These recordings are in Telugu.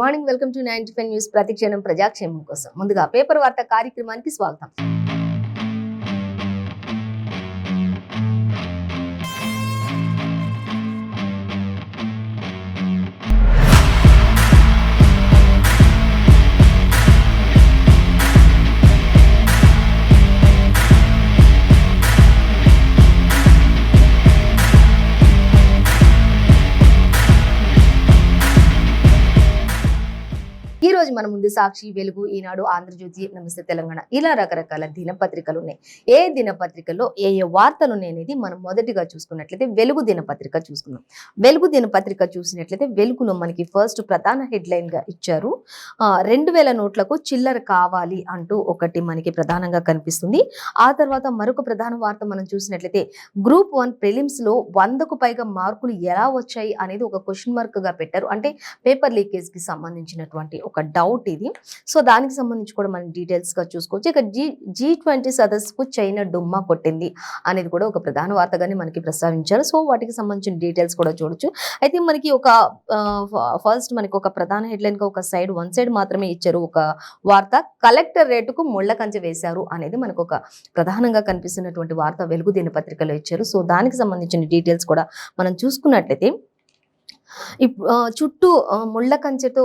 Morning, welcome to 95 news. ప్రతిక్షణం ప్రజాక్షేమం కోసం. ముందుగా పేపర్ వార్త కార్యక్రమానికి స్వాగతం. ఈ రోజు మన ముందు సాక్షి, వెలుగు, ఈనాడు, ఆంధ్రజ్యోతి, నమస్తే తెలంగాణ ఇలా రకరకాల దినపత్రికలు ఉన్నాయి. ఏ దినపత్రికల్లో ఏ ఏ వార్తలు ఉన్నాయి అనేది మనం మొదటిగా చూసుకున్నట్లయితే వెలుగు దినపత్రిక చూసుకున్నాం. వెలుగు దినపత్రిక చూసినట్లయితే వెలుగులో మనకి ఫస్ట్ ప్రధాన హెడ్లైన్ గా ఇచ్చారు. 2000 నోట్లకు చిల్లర కావాలి అంటూ ఒకటి మనకి ప్రధానంగా కనిపిస్తుంది. ఆ తర్వాత మరొక ప్రధాన వార్త మనం చూసినట్లయితే గ్రూప్ 1 ప్రిలిమ్స్ లో 100కు పైగా మార్కులు ఎలా వచ్చాయి అనేది ఒక క్వశ్చన్ మార్క్ గా పెట్టారు. అంటే పేపర్ లీకేజ్ కి సంబంధించినటువంటి ఒక డౌట్ ఇది. సో దానికి సంబంధించి కూడా మనం డీటెయిల్స్ గా చూసుకోవచ్చు. ఇక G20 సదస్సుకు చైనా డుమ్మా కొట్టింది అనేది కూడా ఒక ప్రధాన వార్తగానే మనకి ప్రస్తావించారు. సో వాటికి సంబంధించిన డీటెయిల్స్ కూడా చూడొచ్చు. అయితే మనకి ఒక ఫస్ట్ మనకి ఒక ప్రధాన హెడ్లైన్ గా ఒక సైడ్ వన్ సైడ్ మాత్రమే ఇచ్చారు. ఒక వార్త కలెక్టర్ రేటుకు ముళ్ళ కంచె వేశారు అనేది మనకు ఒక ప్రధానంగా కనిపిస్తున్నటువంటి వార్త వెలుగు దినపత్రికలో ఇచ్చారు. సో దానికి సంబంధించిన డీటెయిల్స్ కూడా మనం చూసుకున్నట్లయితే చుట్టూ ముళ్ళ కంచెతో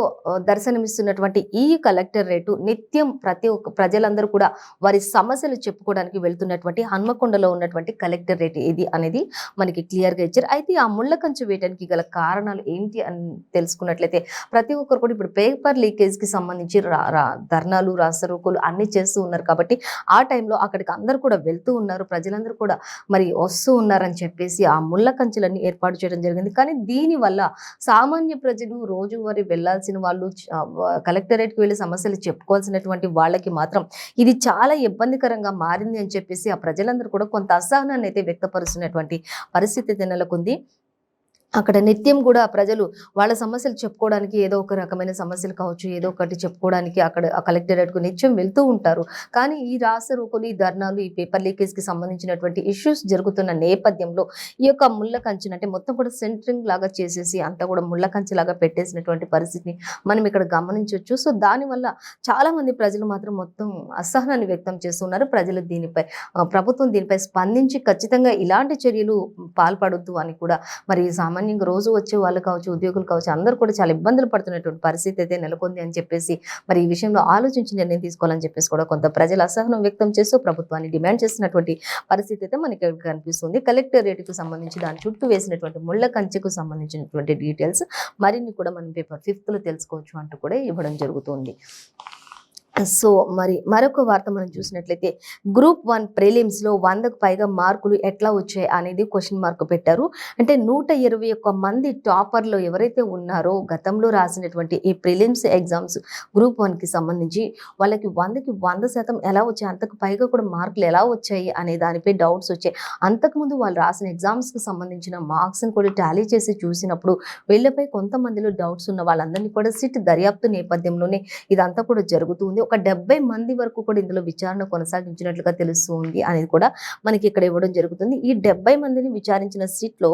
దర్శనమిస్తున్నటువంటి ఈ కలెక్టర్ రేటు నిత్యం ప్రతి ఒక్క ప్రజలందరూ కూడా వారి సమస్యలు చెప్పుకోవడానికి వెళ్తున్నటువంటి హన్మకొండలో ఉన్నటువంటి కలెక్టర్ రేట్ ఇది అనేది మనకి క్లియర్ గా ఇచ్చారు. అయితే ఆ ముళ్ళ కంచె వేయడానికి గల కారణాలు ఏంటి అని తెలుసుకున్నట్లయితే ప్రతి ఒక్కరు కూడా ఇప్పుడు పేపర్ లీకేజ్ కి సంబంధించి ధర్నాలు, రాస్తారోకోలు అన్ని చేస్తూ ఉన్నారు. కాబట్టి ఆ టైంలో అక్కడికి అందరూ కూడా వెళ్తూ ఉన్నారు, ప్రజలందరూ కూడా మరి వస్తూ ఉన్నారని చెప్పేసి ఆ ముళ్ళ కంచెలన్నీ ఏర్పాటు చేయడం జరిగింది. కానీ దీని వల్ల సామాన్య ప్రజలు, రోజువారీ వెళ్లాల్సిన వాళ్ళు, కలెక్టరేట్కి వెళ్ళి సమస్యలు చెప్పుకోవాల్సినటువంటి వాళ్ళకి మాత్రం ఇది చాలా ఇబ్బందికరంగా మారింది అని చెప్పేసి ఆ ప్రజలందరూ కూడా కొంత అసహనాన్ని అయితే వ్యక్తపరుస్తున్నటువంటి పరిస్థితి నెలకొంది. అక్కడ నిత్యం కూడా ప్రజలు వాళ్ళ సమస్యలు చెప్పుకోవడానికి ఏదో ఒక రకమైన సమస్యలు కావచ్చు, ఏదో ఒకటి చెప్పుకోవడానికి అక్కడ కలెక్టరేట్కు నిత్యం వెళ్తూ ఉంటారు. కానీ ఈ రాస్తారోకోలు, ఈ ధర్నాలు, ఈ పేపర్ లీకేజ్ కి సంబంధించినటువంటి ఇష్యూస్ జరుగుతున్న నేపథ్యంలో ఈ యొక్క ముళ్ళ కంచెను అంటే మొత్తం కూడా సెంటరింగ్ లాగా చేసేసి అంతా కూడా ముళ్ళ కంచె లాగా పెట్టేసినటువంటి పరిస్థితిని మనం ఇక్కడ గమనించవచ్చు. సో దానివల్ల చాలా మంది ప్రజలు మాత్రం మొత్తం అసహనాన్ని వ్యక్తం చేస్తున్నారు. ప్రజలు దీనిపై ప్రభుత్వం దీనిపై స్పందించి ఖచ్చితంగా ఇలాంటి చర్యలు పాల్పడొద్దు అని కూడా మరి సామాన్యంగా రోజు వచ్చే వాళ్ళు కావచ్చు, ఉద్యోగులు కావచ్చు, అందరూ కూడా చాలా ఇబ్బందులు పడుతున్నటువంటి పరిస్థితి అయితే నెలకొంది అని చెప్పేసి మరి ఈ విషయంలో ఆలోచించి నిర్ణయం తీసుకోవాలని చెప్పేసి కూడా కొంత ప్రజలు అసహనం వ్యక్తం చేస్తూ ప్రభుత్వాన్ని డిమాండ్ చేస్తున్నటువంటి పరిస్థితి అయితే మనకి కనిపిస్తుంది. కలెక్టరేట్కు సంబంధించి దాని చుట్టూ వేసినటువంటి ముళ్ళ కంచెకు సంబంధించినటువంటి డీటెయిల్స్ మరిన్ని కూడా మనం పేపర్ 5th లో తెలుసుకోవచ్చు అంటూ కూడా ఇవ్వడం జరుగుతుంది. సో మరి మరొక వార్త మనం చూసినట్లయితే గ్రూప్ 1 ప్రిలిమ్స్ లో 100కు పైగా మార్కులు ఎట్లా వచ్చాయి అనేది క్వశ్చన్ మార్క్ పెట్టారు. అంటే 121 మంది టాపర్లు ఎవరైతే ఉన్నారో గతంలో రాసినటువంటి ఈ ప్రిలిమ్స్ ఎగ్జామ్స్ గ్రూప్ 1 కి సంబంధించి వాళ్ళకి 100కి 100% ఎలా వచ్చాయి, అంతకు పైగా కూడా మార్కులు ఎలా వచ్చాయి అనే దానిపై డౌట్స్ వచ్చాయి. అంతకుముందు వాళ్ళు రాసిన ఎగ్జామ్స్ కి సంబంధించిన మార్క్స్ ని కూడా టాలీ చేసి చూసినప్పుడు వీళ్ళపై కొంతమందిలో డౌట్స్ ఉన్న వాళ్ళందరినీ కూడా సిట్ దర్యాప్తు నేపథ్యంలోనే ఇదంతా కూడా జరుగుతుంది. ఒక 70 మంది వరకు కూడా ఇందులో విచారణ కొనసాగించినట్లుగా తెలుస్తుంది అనేది కూడా మనకి ఇక్కడ ఇవ్వడం జరుగుతుంది. ఈ 70 మందిని విచారించిన సిట్లో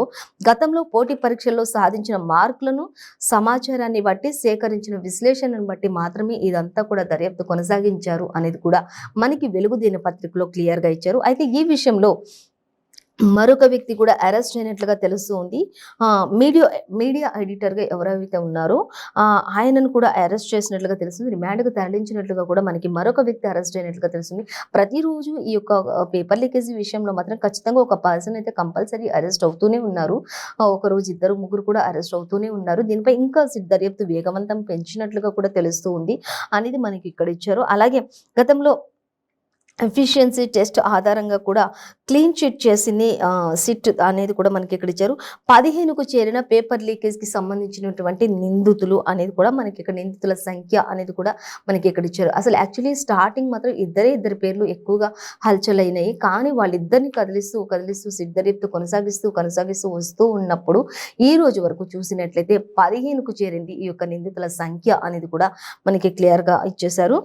గతంలో పోటీ పరీక్షల్లో సాధించిన మార్కులను, సమాచారాన్ని బట్టి సేకరించిన విశ్లేషణను బట్టి మాత్రమే ఇదంతా కూడా దర్యాప్తు కొనసాగించారు అనేది కూడా మనకి వెలుగు దినపత్రికలో క్లియర్ గా ఇచ్చారు. అయితే ఈ విషయంలో మరొక వ్యక్తి కూడా అరెస్ట్ అయినట్లుగా తెలుస్తూ ఉంది. మీడియా ఎడిటర్ గా ఎవరైతే ఉన్నారో ఆయనను కూడా అరెస్ట్ చేసినట్లుగా తెలుస్తుంది. రిమాండ్కు తరలించినట్లుగా కూడా మనకి మరొక వ్యక్తి అరెస్ట్ అయినట్లుగా తెలుస్తుంది. ప్రతిరోజు ఈ యొక్క పేపర్ లీకేజ్ విషయంలో మాత్రం ఖచ్చితంగా ఒక పర్సన్ అయితే కంపల్సరీ అరెస్ట్ అవుతూనే ఉన్నారు. ఒక రోజు 2, 3 కూడా అరెస్ట్ అవుతూనే ఉన్నారు. దీనిపై ఇంకా దర్యాప్తు వేగవంతం పెంచినట్లుగా కూడా తెలుస్తూ ఉంది అనేది మనకి ఇక్కడ ఇచ్చారు. అలాగే గతంలో ఎఫిషియన్సీ టెస్ట్ ఆధారంగా కూడా క్లీన్ చిట్ చేసింది సిట్ అనేది కూడా మనకి ఇక్కడ ఇచ్చారు. 15కు చేరిన పేపర్ లీకేజ్ కి సంబంధించినటువంటి నిందితులు అనేది కూడా మనకి ఇక్కడ నిందితుల సంఖ్య అనేది కూడా మనకి ఇక్కడ ఇచ్చారు. అసలు యాక్చువల్లీ స్టార్టింగ్ మాత్రం ఇద్దరి పేర్లు ఎక్కువగా హల్చల్ అయినాయి. కానీ వాళ్ళిద్దరిని కదిలిస్తూ సిట్ దర్యాప్తు కొనసాగిస్తూ వస్తూ ఉన్నప్పుడు ఈ రోజు వరకు చూసినట్లయితే 15కు చేరింది ఈ యొక్క నిందితుల సంఖ్య అనేది కూడా మనకి క్లియర్ గా ఇచ్చేశారు.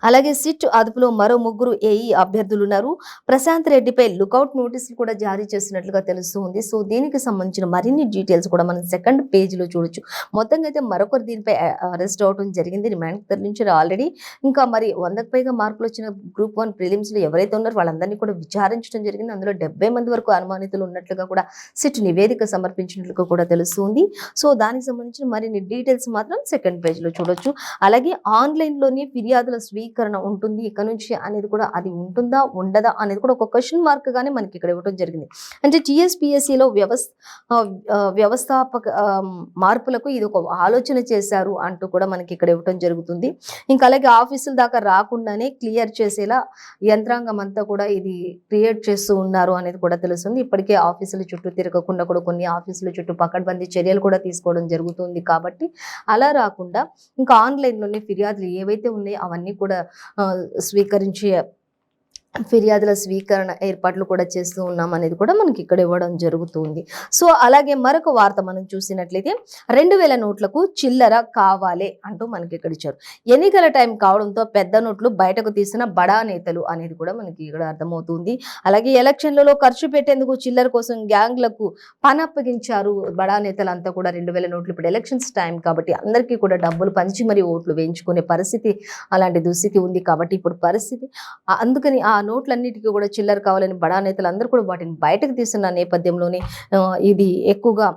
అలాగే సిట్ అదుపులో మరో ముగ్గురు ఏఈ అభ్యర్థులున్నారు. ప్రశాంత్ రెడ్డిపై లుకౌట్ నోటీసులు కూడా జారీ చేసినట్లుగా తెలుస్తుంది. సో దీనికి సంబంధించిన మరిన్ని డీటెయిల్స్ కూడా మనం సెకండ్ పేజీలో చూడొచ్చు. మొత్తంగా అయితే మరొకరు దీనిపై అరెస్ట్ అవడం జరిగింది. రిమాండ్ తరలించారు ఆల్రెడీ. ఇంకా మరి 100కు పైగా మార్కులు వచ్చిన గ్రూప్ 1 ప్రిలిమ్స్‌లో ఎవరైతే ఉన్నారో వాళ్ళందరినీ కూడా విచారించడం జరిగింది. అందులో 70 మంది వరకు అనుమానితులు ఉన్నట్లుగా కూడా సిట్ నివేదిక సమర్పించినట్లుగా కూడా తెలుస్తుంది. సో దానికి సంబంధించిన మరిన్ని డీటెయిల్స్ మాత్రం సెకండ్ పేజీలో చూడొచ్చు. అలాగే ఆన్‌లైన్‌లోని ఫిర్యాదుల స్వీకరణ ఉంటుంది ఇక నుంచి అనేది కూడా, అది ఉంటుందా ఉండదా అనేది కూడా ఒక క్వశ్చన్ మార్క్ గానే మనకి ఇక్కడ ఇవ్వడం జరిగింది. అంటే టీఎస్పీఎస్సీలో వ్యవస్థాపక మార్పులకు ఇది ఒక ఆలోచన చేశారు అంటూ కూడా మనకి ఇక్కడ ఇవ్వడం జరుగుతుంది. ఇంకా అలాగే ఆఫీసుల దాకా రాకుండానే క్లియర్ చేసేలా యంత్రాంగం అంతా కూడా ఇది క్రియేట్ చేస్తూ ఉన్నారు అనేది కూడా తెలుస్తుంది. ఇప్పటికే ఆఫీసుల చుట్టూ తిరగకుండా కూడా కొన్ని ఆఫీసుల చుట్టూ పకడ్బందీ చర్యలు కూడా తీసుకోవడం జరుగుతుంది. కాబట్టి అలా రాకుండా ఇంకా ఆన్‌లైన్‌లోనే ఫిర్యాదులు ఏవైతే ఉన్నాయో అవన్నీ కూడా స్వీకరించే ఫిర్యాదుల స్వీకరణ ఏర్పాట్లు కూడా చేస్తూ ఉన్నాం అనేది కూడా మనకి ఇక్కడ ఇవ్వడం జరుగుతుంది. సో అలాగే మరొక వార్త మనం చూసినట్లయితే 2000 నోట్లకు చిల్లర కావాలే అంటూ మనకి ఇక్కడ ఇచ్చారు. ఎన్నికల టైం కావడంతో పెద్ద నోట్లు బయటకు తీసిన బడా నేతలు అనేది కూడా మనకి ఇక్కడ అర్థమవుతుంది. అలాగే ఎలక్షన్లలో ఖర్చు పెట్టేందుకు చిల్లర కోసం గ్యాంగ్లకు పనప్పగించారు బడా నేతలంతా కూడా. 2000 నోట్లు ఇప్పుడు ఎలక్షన్స్ టైం కాబట్టి అందరికీ కూడా డబ్బులు పంచి మరి ఓట్లు వేయించుకునే పరిస్థితి, అలాంటి దుస్థితి ఉంది. కాబట్టి ఇప్పుడు పరిస్థితి అందుకని ఆ నోట్లన్నిటికీ కూడా చిల్లర కావాలని బడా నేతలు అందరూ కూడా వాటిని బయటకు తీస్తున్న నేపథ్యంలోనే ఇది ఎక్కువగా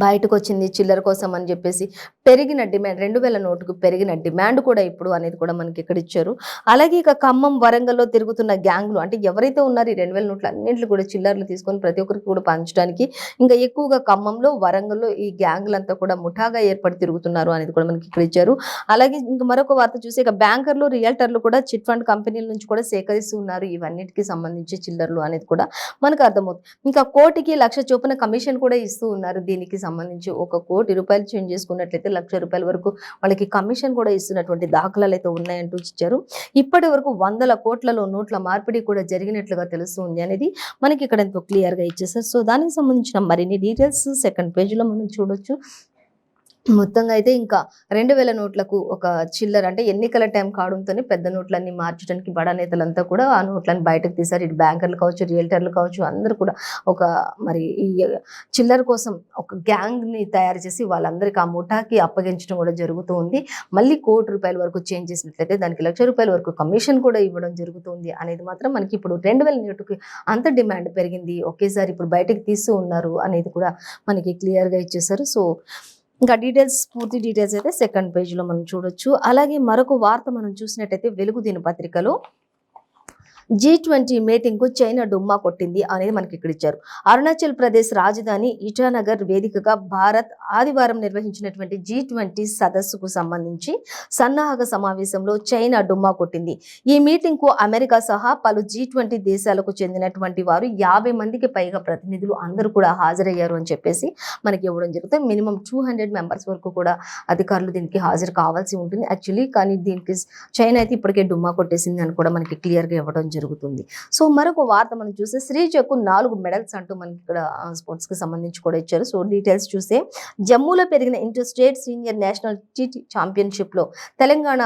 బయటకు వచ్చింది చిల్లర కోసం అని చెప్పేసి. పెరిగిన డిమాండ్ 2000 నోటుకు పెరిగిన డిమాండ్ కూడా ఇప్పుడు అనేది కూడా మనకి ఇక్కడ ఇచ్చారు. అలాగే ఇక ఖమ్మం, వరంగల్లో తిరుగుతున్న గ్యాంగ్లు, అంటే ఎవరైతే ఉన్నారో ఈ 2000 నోట్లు అన్నింటిలో కూడా చిల్లర్లు తీసుకొని ప్రతి ఒక్కరికి కూడా పంచడానికి ఇంకా ఎక్కువగా ఖమ్మంలో, వరంగల్లో ఈ గ్యాంగ్లంతా కూడా ముఠాగా ఏర్పడి తిరుగుతున్నారు అనేది కూడా మనకి ఇక్కడ ఇచ్చారు. అలాగే ఇంకా మరొక వార్త చూసి ఇక బ్యాంకర్లు, రియల్టర్లు కూడా చిట్ ఫండ్ కంపెనీల నుంచి కూడా సేకరిస్తూ ఉన్నారు ఇవన్నిటికీ సంబంధించి చిల్లర్లు అనేది కూడా మనకు అర్థమవుతుంది. ఇంకా కోటికి 1,00,000 చొప్పున కమిషన్ కూడా ఇస్తూ ఉన్నారు. దీనికి సంబంధించి ₹1 కోటి చేంజ్ చేసుకున్నట్లయితే ₹1,00,000 వరకు వాళ్ళకి కమిషన్ కూడా ఇస్తున్నటువంటి దాఖలాలు అయితే ఉన్నాయంటూ ఇచ్చారు. ఇప్పటి వరకు 100 కోట్లలో నోట్ల మార్పిడి కూడా జరిగినట్లుగా తెలుస్తుంది అనేది మనకి ఇక్కడ ఎంతో క్లియర్ గా ఇచ్చేసారు. సో దానికి సంబంధించిన మరిన్ని డీటెయిల్స్ సెకండ్ పేజీలో మనం చూడొచ్చు. మొత్తంగా అయితే ఇంకా 2000 నోట్లకు ఒక చిల్లర, అంటే ఎన్నికల టైం కావడంతోనే పెద్ద నోట్లన్నీ మార్చడానికి బడా నేతలంతా కూడా ఆ నోట్లను బయటకు తీశారు. ఇటు బ్యాంకర్లు కావచ్చు, రియల్టర్లు కావచ్చు, అందరూ కూడా ఒక మరి ఈ చిల్లర కోసం ఒక గ్యాంగ్ ని తయారు చేసి వాళ్ళందరికీ ఆ ముఠాకి అప్పగించడం కూడా జరుగుతూ ఉంది. మళ్ళీ ₹1 కోటి వరకు చేంజ్ చేసినట్లయితే దానికి ₹1,00,000 వరకు కమిషన్ కూడా ఇవ్వడం జరుగుతుంది అనేది మాత్రం మనకి ఇప్పుడు 2000 నోటుకి అంత డిమాండ్ పెరిగింది, ఒకేసారి ఇప్పుడు బయటకు తీస్తూ ఉన్నారు అనేది కూడా మనకి క్లియర్ గా ఇచ్చేసారు. సో ఇంకా పూర్తి డీటెయిల్స్ అయితే సెకండ్ పేజీలో మనం చూడొచ్చు. అలాగే మరొక వార్త మనం చూసినట్టయితే వెలుగు దినపత్రికలో G20 మీటింగ్ కు చైనా డుమ్మా కొట్టింది అనేది మనకి ఇక్కడ ఇచ్చారు. అరుణాచల్ ప్రదేశ్ రాజధాని ఇటానగర్ వేదికగా భారత్ ఆదివారం నిర్వహించినటువంటి G20 సదస్సుకు సంబంధించి సన్నాహక సమావేశంలో చైనా డుమ్మా కొట్టింది. ఈ మీటింగ్ కు అమెరికా సహా పలు G20 దేశాలకు చెందినటువంటి వారు 50 మందికి పైగా ప్రతినిధులు అందరూ కూడా హాజరయ్యారు అని చెప్పేసి మనకి ఇవ్వడం జరుగుతుంది. మినిమం 200 మెంబర్స్ వరకు కూడా అధికారులు దీనికి హాజరు కావాల్సి ఉంటుంది యాక్చువల్లీ. కానీ దీనికి చైనా అయితే ఇప్పటికే డుమ్మా కొట్టేసింది అని కూడా మనకి క్లియర్ గా ఇవ్వడం జరుగుతుంది. సో మరొక వార్త మనం చూస్తే శ్రీజకు 4 మెడల్స్ అంటూ మనకి ఇక్కడ స్పోర్ట్స్ కి సంబంధించి కూడా ఇచ్చారు. సో డీటెయిల్స్ చూస్తే జమ్మూలో పెరిగిన inter state senior national TT championship లో తెలంగాణ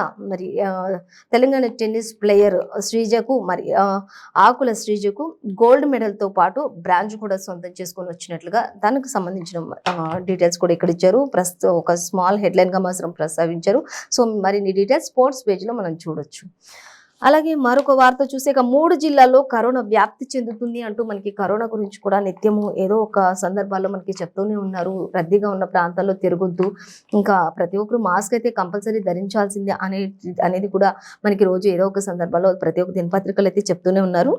టెన్నిస్ ప్లేయర్ శ్రీజకు ఆకుల శ్రీజకు గోల్డ్ మెడల్ తో పాటు బ్రాంజ్ కూడా సొంతం చేసుకొని వచ్చినట్లుగా దానికి సంబంధించిన డీటెయిల్స్ కూడా ఇక్కడ ఇచ్చారు. ప్రస్తుతం ఒక స్మాల్ హెడ్లైన్ గా మాత్రం ప్రస్తావించారు. సో మరిన్ని డీటెయిల్స్ స్పోర్ట్స్ పేజ్ లో మనం చూడొచ్చు. అలాగే మరొక వార్త చూసే 3 జిల్లాల్లో కరోనా వ్యాప్తి చెందుతుంది అంటూ మనకి కరోనా గురించి కూడా నిత్యము ఏదో ఒక సందర్భాల్లో మనకి చెప్తూనే ఉన్నారు. రద్దీగా ఉన్న ప్రాంతాల్లో తిరగొద్దు, ఇంకా ప్రతి ఒక్కరు మాస్క్ అయితే కంపల్సరీ ధరించాల్సిందే అనేది కూడా మనకి రోజు ఏదో ఒక సందర్భాల్లో ప్రతి ఒక్క దినపత్రికలు అయితే చెప్తూనే ఉన్నారు.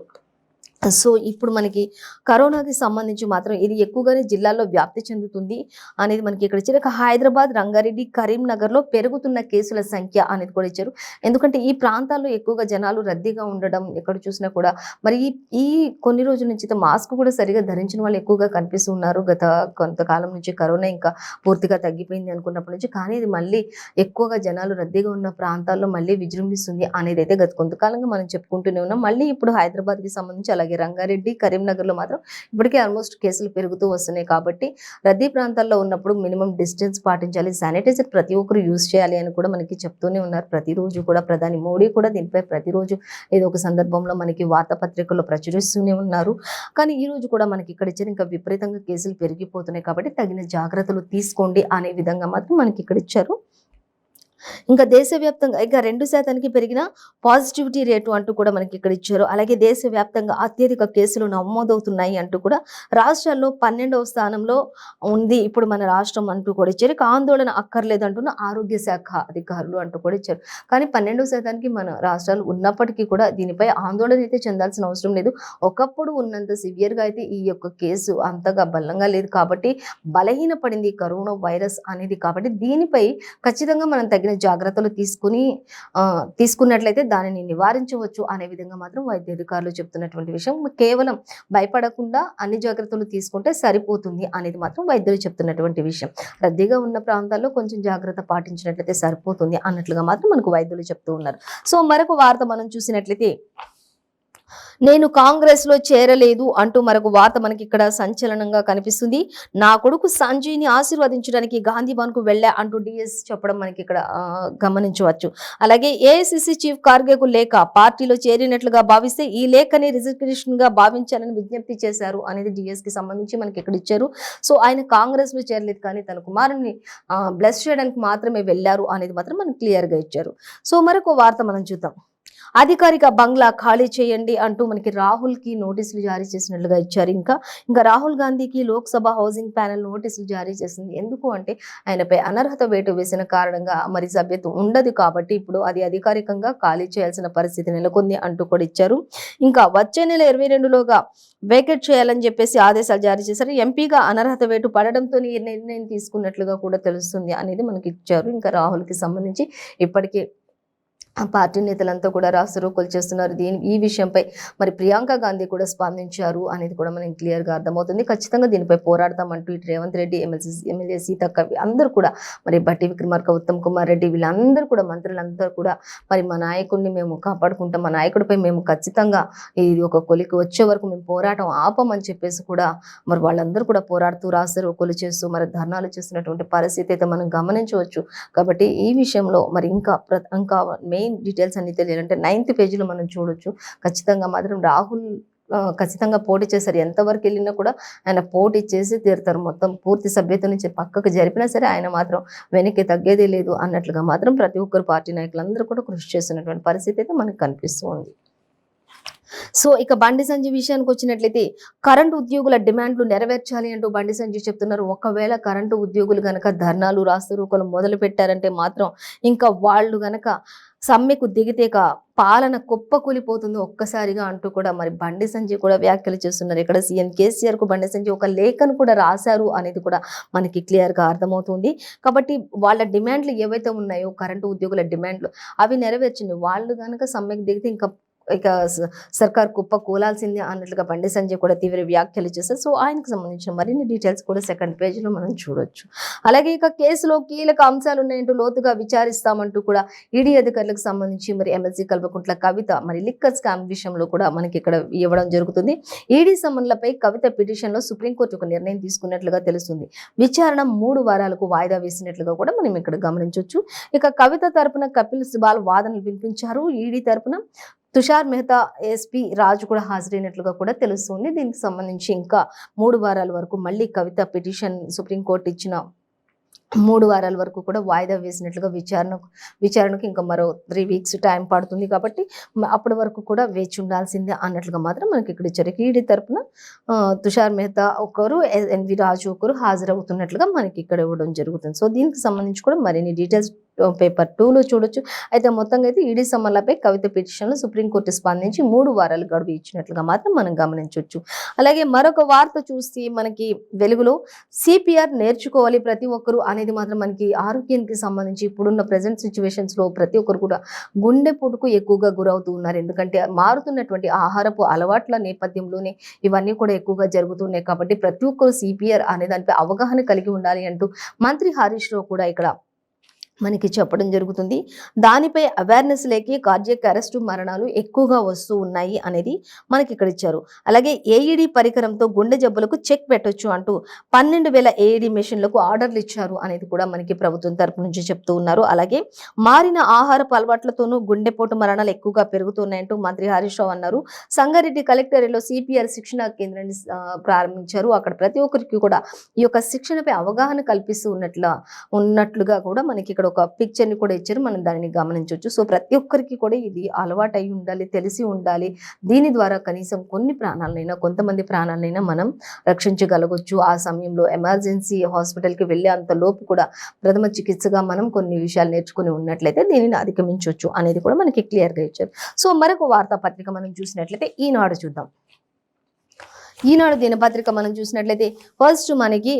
సో ఇప్పుడు మనకి కరోనాకి సంబంధించి మాత్రం ఇది ఎక్కువగానే జిల్లాల్లో వ్యాప్తి చెందుతుంది అనేది మనకి ఇక్కడ ఇచ్చారు. హైదరాబాద్, రంగారెడ్డి, కరీంనగర్ లో పెరుగుతున్న కేసుల సంఖ్య అనేది కూడా ఇచ్చారు. ఎందుకంటే ఈ ప్రాంతాల్లో ఎక్కువగా జనాలు రద్దీగా ఉండడం ఎక్కడ చూసినా కూడా మరి ఈ కొన్ని రోజుల నుంచి మాస్క్ కూడా సరిగా ధరించిన వాళ్ళు ఎక్కువగా కనిపిస్తున్నారు. గత కొంతకాలం నుంచి కరోనా ఇంకా పూర్తిగా తగ్గిపోయింది అనుకున్నప్పటి నుంచి, కానీ ఇది మళ్ళీ ఎక్కువగా జనాలు రద్దీగా ఉన్న ప్రాంతాల్లో మళ్ళీ విజృంభిస్తుంది అనేది అయితే గత కొంతకాలంగా మనం చెప్పుకుంటూనే ఉన్నాం. మళ్ళీ ఇప్పుడు హైదరాబాద్ కి సంబంధించి అలాగే అలాగే రంగారెడ్డి, కరీంనగర్లో మాత్రం ఇప్పటికే ఆల్మోస్ట్ కేసులు పెరుగుతూ వస్తున్నాయి. కాబట్టి రద్దీ ప్రాంతాల్లో ఉన్నప్పుడు మినిమం డిస్టెన్స్ పాటించాలి, శానిటైజర్ ప్రతి ఒక్కరు యూజ్ చేయాలి అని కూడా మనకి చెప్తూనే ఉన్నారు. ప్రతిరోజు కూడా ప్రధాని మోడీ కూడా దీనిపై ప్రతిరోజు ఏదో ఒక సందర్భంలో మనకి వార్తాపత్రికల్లో ప్రచురిస్తూనే ఉన్నారు. కానీ ఈ రోజు కూడా మనకి ఇక్కడ ఇచ్చారు, ఇంకా విపరీతంగా కేసులు పెరిగిపోతున్నాయి కాబట్టి తగిన జాగ్రత్తలు తీసుకోండి అనే విధంగా మాత్రం మనకి ఇక్కడ ఇచ్చారు. ఇంకా దేశవ్యాప్తంగా ఇక 2% పెరిగిన పాజిటివిటీ రేటు అంటూ కూడా మనకి ఇక్కడ ఇచ్చారు. అలాగే దేశవ్యాప్తంగా అత్యధిక కేసులు నమోదవుతున్నాయి అంటూ కూడా రాష్ట్రాల్లో 12వ స్థానంలో ఉంది ఇప్పుడు మన రాష్ట్రం అంటూ కూడా ఇచ్చారు. ఇక ఆందోళన అక్కర్లేదు అంటున్న ఆరోగ్య శాఖ అధికారులు అంటూ కూడా ఇచ్చారు. కానీ 12% మన రాష్ట్రాలు ఉన్నప్పటికీ కూడా దీనిపై ఆందోళన అయితే చెందాల్సిన అవసరం లేదు. ఒకప్పుడు ఉన్నంత సివియర్గా అయితే ఈ యొక్క కేసు అంతగా బలంగా లేదు కాబట్టి బలహీనపడింది కరోనా వైరస్ అనేది. కాబట్టి దీనిపై ఖచ్చితంగా మనం తగిన జాగ్రత్తలు తీసుకున్నట్లయితే దానిని నివారించవచ్చు అనే విధంగా మాత్రం వైద్య అధికారులు చెప్తున్నటువంటి విషయం. కేవలం భయపడకుండా అన్ని జాగ్రత్తలు తీసుకుంటే సరిపోతుంది అనేది మాత్రం వైద్యులు చెప్తున్నటువంటి విషయం. రద్దీగా ఉన్న ప్రాంతాల్లో కొంచెం జాగ్రత్త పాటించినట్లయితే సరిపోతుంది అన్నట్లుగా మాత్రం మనకు వైద్యులు చెప్తూ ఉన్నారు. సో మరొక వార్త మనం చూసినట్లయితే నేను కాంగ్రెస్ లో చేరలేదు అంటూ మరొక వార్త మనకి ఇక్కడ సంచలనంగా కనిపిస్తుంది. నా కొడుకు సంజయ్ని ఆశీర్వదించడానికి గాంధీ భవన్ కు వెళ్ళా అంటూ డిఎస్ చెప్పడం మనకి ఇక్కడ గమనించవచ్చు. అలాగే ఏఐసిసి చీఫ్ ఖార్గేకు లేఖ పార్టీలో చేరినట్లుగా భావిస్తే ఈ లేఖని రిజిగ్నేషన్ గా భావించాలని విజ్ఞప్తి చేశారు అనేది డిఎస్ కి సంబంధించి మనకి ఇక్కడ ఇచ్చారు. సో ఆయన కాంగ్రెస్ లో చేరలేదు కానీ తన కుమారుని బ్లెస్ చేయడానికి మాత్రమే వెళ్ళారు అనేది మాత్రం మనకి క్లియర్ గా ఇచ్చారు. సో మరొక వార్త మనం చూద్దాం. అధికారిక బంగ్లా ఖాళీ చేయండి అంటూ మనకి రాహుల్ కి నోటీసులు జారీ చేసినట్లుగా ఇచ్చారు. ఇంకా రాహుల్ గాంధీకి లోక్సభ హౌసింగ్ ప్యానెల్ నోటీసులు జారీ చేసింది. ఎందుకు అంటే ఆయనపై అనర్హత వేటు వేసిన కారణంగా మరి సభ్యత్వం ఉండదు కాబట్టి ఇప్పుడు అది అధికారికంగా ఖాళీ చేయాల్సిన పరిస్థితి నెలకొంది అంటూ కూడా ఇచ్చారు. ఇంకా వచ్చే నెల 22లోగా వేకెట్ చేయాలని చెప్పేసి ఆదేశాలు జారీ చేశారు. ఎంపీగా అనర్హత వేటు పడడంతో ఈ నిర్ణయం తీసుకున్నట్లుగా కూడా తెలుస్తుంది అనేది మనకి ఇచ్చారు. ఇంకా రాహుల్ కి సంబంధించి ఇప్పటికే ఆ పార్టీ నేతలంతా కూడా రాస్తారోకోలు చేస్తున్నారు. ఈ విషయంపై మరి ప్రియాంక గాంధీ కూడా స్పందించారు అనేది కూడా మనకి క్లియర్గా అర్థమవుతుంది. ఖచ్చితంగా దీనిపై పోరాడతామంటూ ఇటు రేవంత్ రెడ్డి, ఎమ్మెల్యే సీతక్క అందరూ కూడా మరి బట్టి విక్రమార్క, ఉత్తమ్ కుమార్ రెడ్డి వీళ్ళందరూ కూడా మంత్రులందరూ కూడా మరి మా నాయకుడిని మేము కాపాడుకుంటాం, మా నాయకుడిపై మేము ఖచ్చితంగా ఇది ఒక కొలికి వచ్చే వరకు మేము పోరాటం ఆపమని చెప్పేసి కూడా మరి వాళ్ళందరూ కూడా పోరాడుతూ రాస్తారోకోలు చేస్తూ మరి ధర్నాలు చేస్తున్నటువంటి పరిస్థితి అయితే మనం గమనించవచ్చు. కాబట్టి ఈ విషయంలో మరి ఇంకా మెయిన్ డీటెయిల్స్ అన్ని తెలియాలంటే 9th పేజీలో మనం చూడొచ్చు. ఖచ్చితంగా మాత్రం రాహుల్ ఖచ్చితంగా పోటీ చేశారు. ఎంతవరకు వెళ్ళినా కూడా ఆయన పోటీ చేసి తీరుతారు. మొత్తం పూర్తి సభ్యత నుంచి పక్కకు జరిపినా సరే ఆయన మాత్రం వెనక్కి తగ్గేదే లేదు అన్నట్లుగా మాత్రం ప్రతి ఒక్కరు పార్టీ నాయకులందరూ కూడా కృషి చేస్తున్నటువంటి పరిస్థితి అయితే మనకు కనిపిస్తూ ఉంది. సో ఇక బండి సంజయ్ విషయానికి వచ్చినట్లయితే కరెంటు ఉద్యోగుల డిమాండ్లు నెరవేర్చాలి అంటూ బండి సంజయ్ చెప్తున్నారు. ఒకవేళ కరెంటు ఉద్యోగులు గనక ధర్నాలు రాస్తారోకోలు మొదలు పెట్టారంటే మాత్రం ఇంకా వాళ్ళు గనక సమ్మెకు దిగితేక పాలన కుప్పకూలిపోతుంది ఒక్కసారిగా అంటూ కూడా మరి బండి సంజయ్ కూడా వ్యాఖ్యలు చేస్తున్నారు. ఇక్కడ సీఎం కేసీఆర్ కు బండి సంజయ్ ఒక లేఖను కూడా రాశారు అనేది కూడా మనకి క్లియర్ గా అర్థమవుతుంది. కాబట్టి వాళ్ళ డిమాండ్లు ఏవైతే ఉన్నాయో కరెంటు ఉద్యోగుల డిమాండ్లు అవి నెరవేర్చింది. వాళ్ళు గనక సమ్మెకు దిగితే ఇక సర్కార్ కుప్ప కూలాల్సిందే అన్నట్లుగా బండి సంజయ్ కూడా తీవ్ర వ్యాఖ్యలు చేశారు. సో ఆయనకు సంబంధించిన మరిన్ని డీటెయిల్స్ కూడా 2nd పేజీలో మనం చూడొచ్చు. అలాగే ఇక కేసులో కీలక అంశాలు ఉన్నాయంటూ లోతుగా విచారిస్తామంటూ కూడా ఈడీ అధికారులకు సంబంధించి మరి ఎమ్మెల్సీ కల్వకుంట్ల కవిత మరి లిక్కర్ స్కామ్ విషయంలో కూడా మనకి ఇక్కడ ఇవ్వడం జరుగుతుంది. ఈడీ సమన్లపై కవిత పిటిషన్ లో సుప్రీంకోర్టు ఒక నిర్ణయం తీసుకున్నట్లుగా తెలుస్తుంది. విచారణ 3 వారాలకు వాయిదా వేసినట్లుగా కూడా మనం ఇక్కడ గమనించవచ్చు. ఇక కవిత తరపున కపిల్ సిబాల్ వాదనలు వినిపించారు. ఈడీ తరపున తుషార్ మెహతా, ఎస్పీ రాజు కూడా హాజరైనట్లుగా కూడా తెలుస్తుంది. దీనికి సంబంధించి ఇంకా 3 వారాల వరకు మళ్ళీ కవిత పిటిషన్ సుప్రీంకోర్టు ఇచ్చిన 3 వారాల వరకు కూడా వాయిదా వేసినట్లుగా విచారణకు ఇంకా మరో 3 వీక్స్ టైం పడుతుంది. కాబట్టి అప్పటి వరకు కూడా వేచి ఉండాల్సిందే అన్నట్లుగా మాత్రం మనకి ఇక్కడ ఇచ్చారు. ఈడీ తరపున తుషార్ మెహతా ఒకరు, ఎన్వి రాజు ఒకరు హాజరవుతున్నట్లుగా మనకి ఇక్కడ ఇవ్వడం జరుగుతుంది. సో దీనికి సంబంధించి కూడా మరిన్ని డీటెయిల్స్ పేపర్ 2లో చూడొచ్చు. అయితే మొత్తంగా అయితే ఈడీ సమన్లపై కవిత పిటిషన్లు సుప్రీంకోర్టు స్పందించి 3 వారాలు గడువు ఇచ్చినట్లుగా మాత్రం మనం గమనించవచ్చు. అలాగే మరొక వార్త చూస్తే మనకి వెలుగులో సిపిఆర్ నేర్చుకోవాలి ప్రతి ఒక్కరు అనేది మాత్రం మనకి ఆరోగ్యానికి సంబంధించి ఇప్పుడున్న ప్రెసెంట్ సిచ్యువేషన్స్ లో ప్రతి ఒక్కరు కూడా గుండెపోటుకు ఎక్కువగా గురవుతూ ఉన్నారు. ఎందుకంటే మారుతున్నటువంటి ఆహారపు అలవాట్ల నేపథ్యంలోనే ఇవన్నీ కూడా ఎక్కువగా జరుగుతున్నాయి. కాబట్టి ప్రతి ఒక్కరు సిపిఆర్ అనే దానిపై అవగాహన కలిగి ఉండాలి అంటూ మంత్రి హరీష్ రావు కూడా ఇక్కడ మనకి చెప్పడం జరుగుతుంది. దానిపై అవేర్‌నెస్ లేక కార్డియాక్ అరెస్టు మరణాలు ఎక్కువగా వస్తూ ఉన్నాయి అనేది మనకి ఇక్కడ ఇచ్చారు. అలాగే ఏఈడీ పరికరంతో గుండె జబ్బులకు చెక్ పెట్టొచ్చు అంటూ 12,000 ఏఈడీ మెషిన్‌లకు ఆర్డర్‌లు ఇచ్చారు అనేది కూడా మనకి ప్రభుత్వం తరపు నుంచి చెప్తూ ఉన్నారు. అలాగే మారిన ఆహారపు అలవాట్లతోనూ గుండెపోటు మరణాలు ఎక్కువగా పెరుగుతున్నాయంటూ మంత్రి హరీష్ రావు అన్నారు. సంగారెడ్డి కలెక్టరేట్‌లో సిపిఆర్ శిక్షణా కేంద్రాన్ని ప్రారంభించారు. అక్కడ ప్రతి ఒక్కరికి కూడా ఈ యొక్క శిక్షణపై అవగాహన కల్పిస్తూ ఉన్నట్లుగా కూడా మనకి ఇక్కడ ఒక పిక్చర్ ని కూడా ఇచ్చారు. మనం దానిని గమనించవచ్చు. సో ప్రతి ఒక్కరికి కూడా ఇది అలవాటు అయి ఉండాలి, తెలిసి ఉండాలి. దీని ద్వారా కనీసం కొన్ని ప్రాణాలైనా, కొంతమంది ప్రాణాలైనా మనం రక్షించగలగొచ్చు. ఆ సమయంలో ఎమర్జెన్సీ హాస్పిటల్కి వెళ్ళే అంత లోపు కూడా ప్రథమ చికిత్సగా మనం కొన్ని విషయాలు నేర్చుకుని ఉన్నట్లయితే దీనిని అధిగమించవచ్చు అనేది కూడా మనకి క్లియర్గా ఇచ్చారు. సో మరొక వార్తాపత్రిక మనం చూసినట్లయితే ఈనాడు చూద్దాం. ఈనాడు దినపత్రిక మనం చూసినట్లయితే ఫస్ట్ మనకి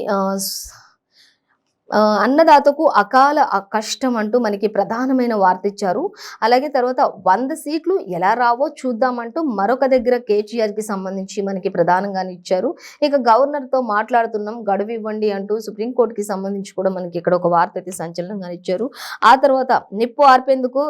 అన్నదాతకు అకాల కష్టం అంటూ మనకి ప్రధానమైన వార్త ఇచ్చారు. అలాగే తర్వాత 100 సీట్లు ఎలా రావో చూద్దామంటూ మరొక దగ్గర కేటీఆర్కి సంబంధించి మనకి ప్రధానంగానే ఇచ్చారు. ఇక గవర్నర్తో మాట్లాడుతున్నాం, గడువు ఇవ్వండి అంటూ సుప్రీంకోర్టుకి సంబంధించి కూడా మనకి ఇక్కడ ఒక వార్త అయితే సంచలనంగా ఇచ్చారు. ఆ తర్వాత నిప్పు ఆర్పేందుకు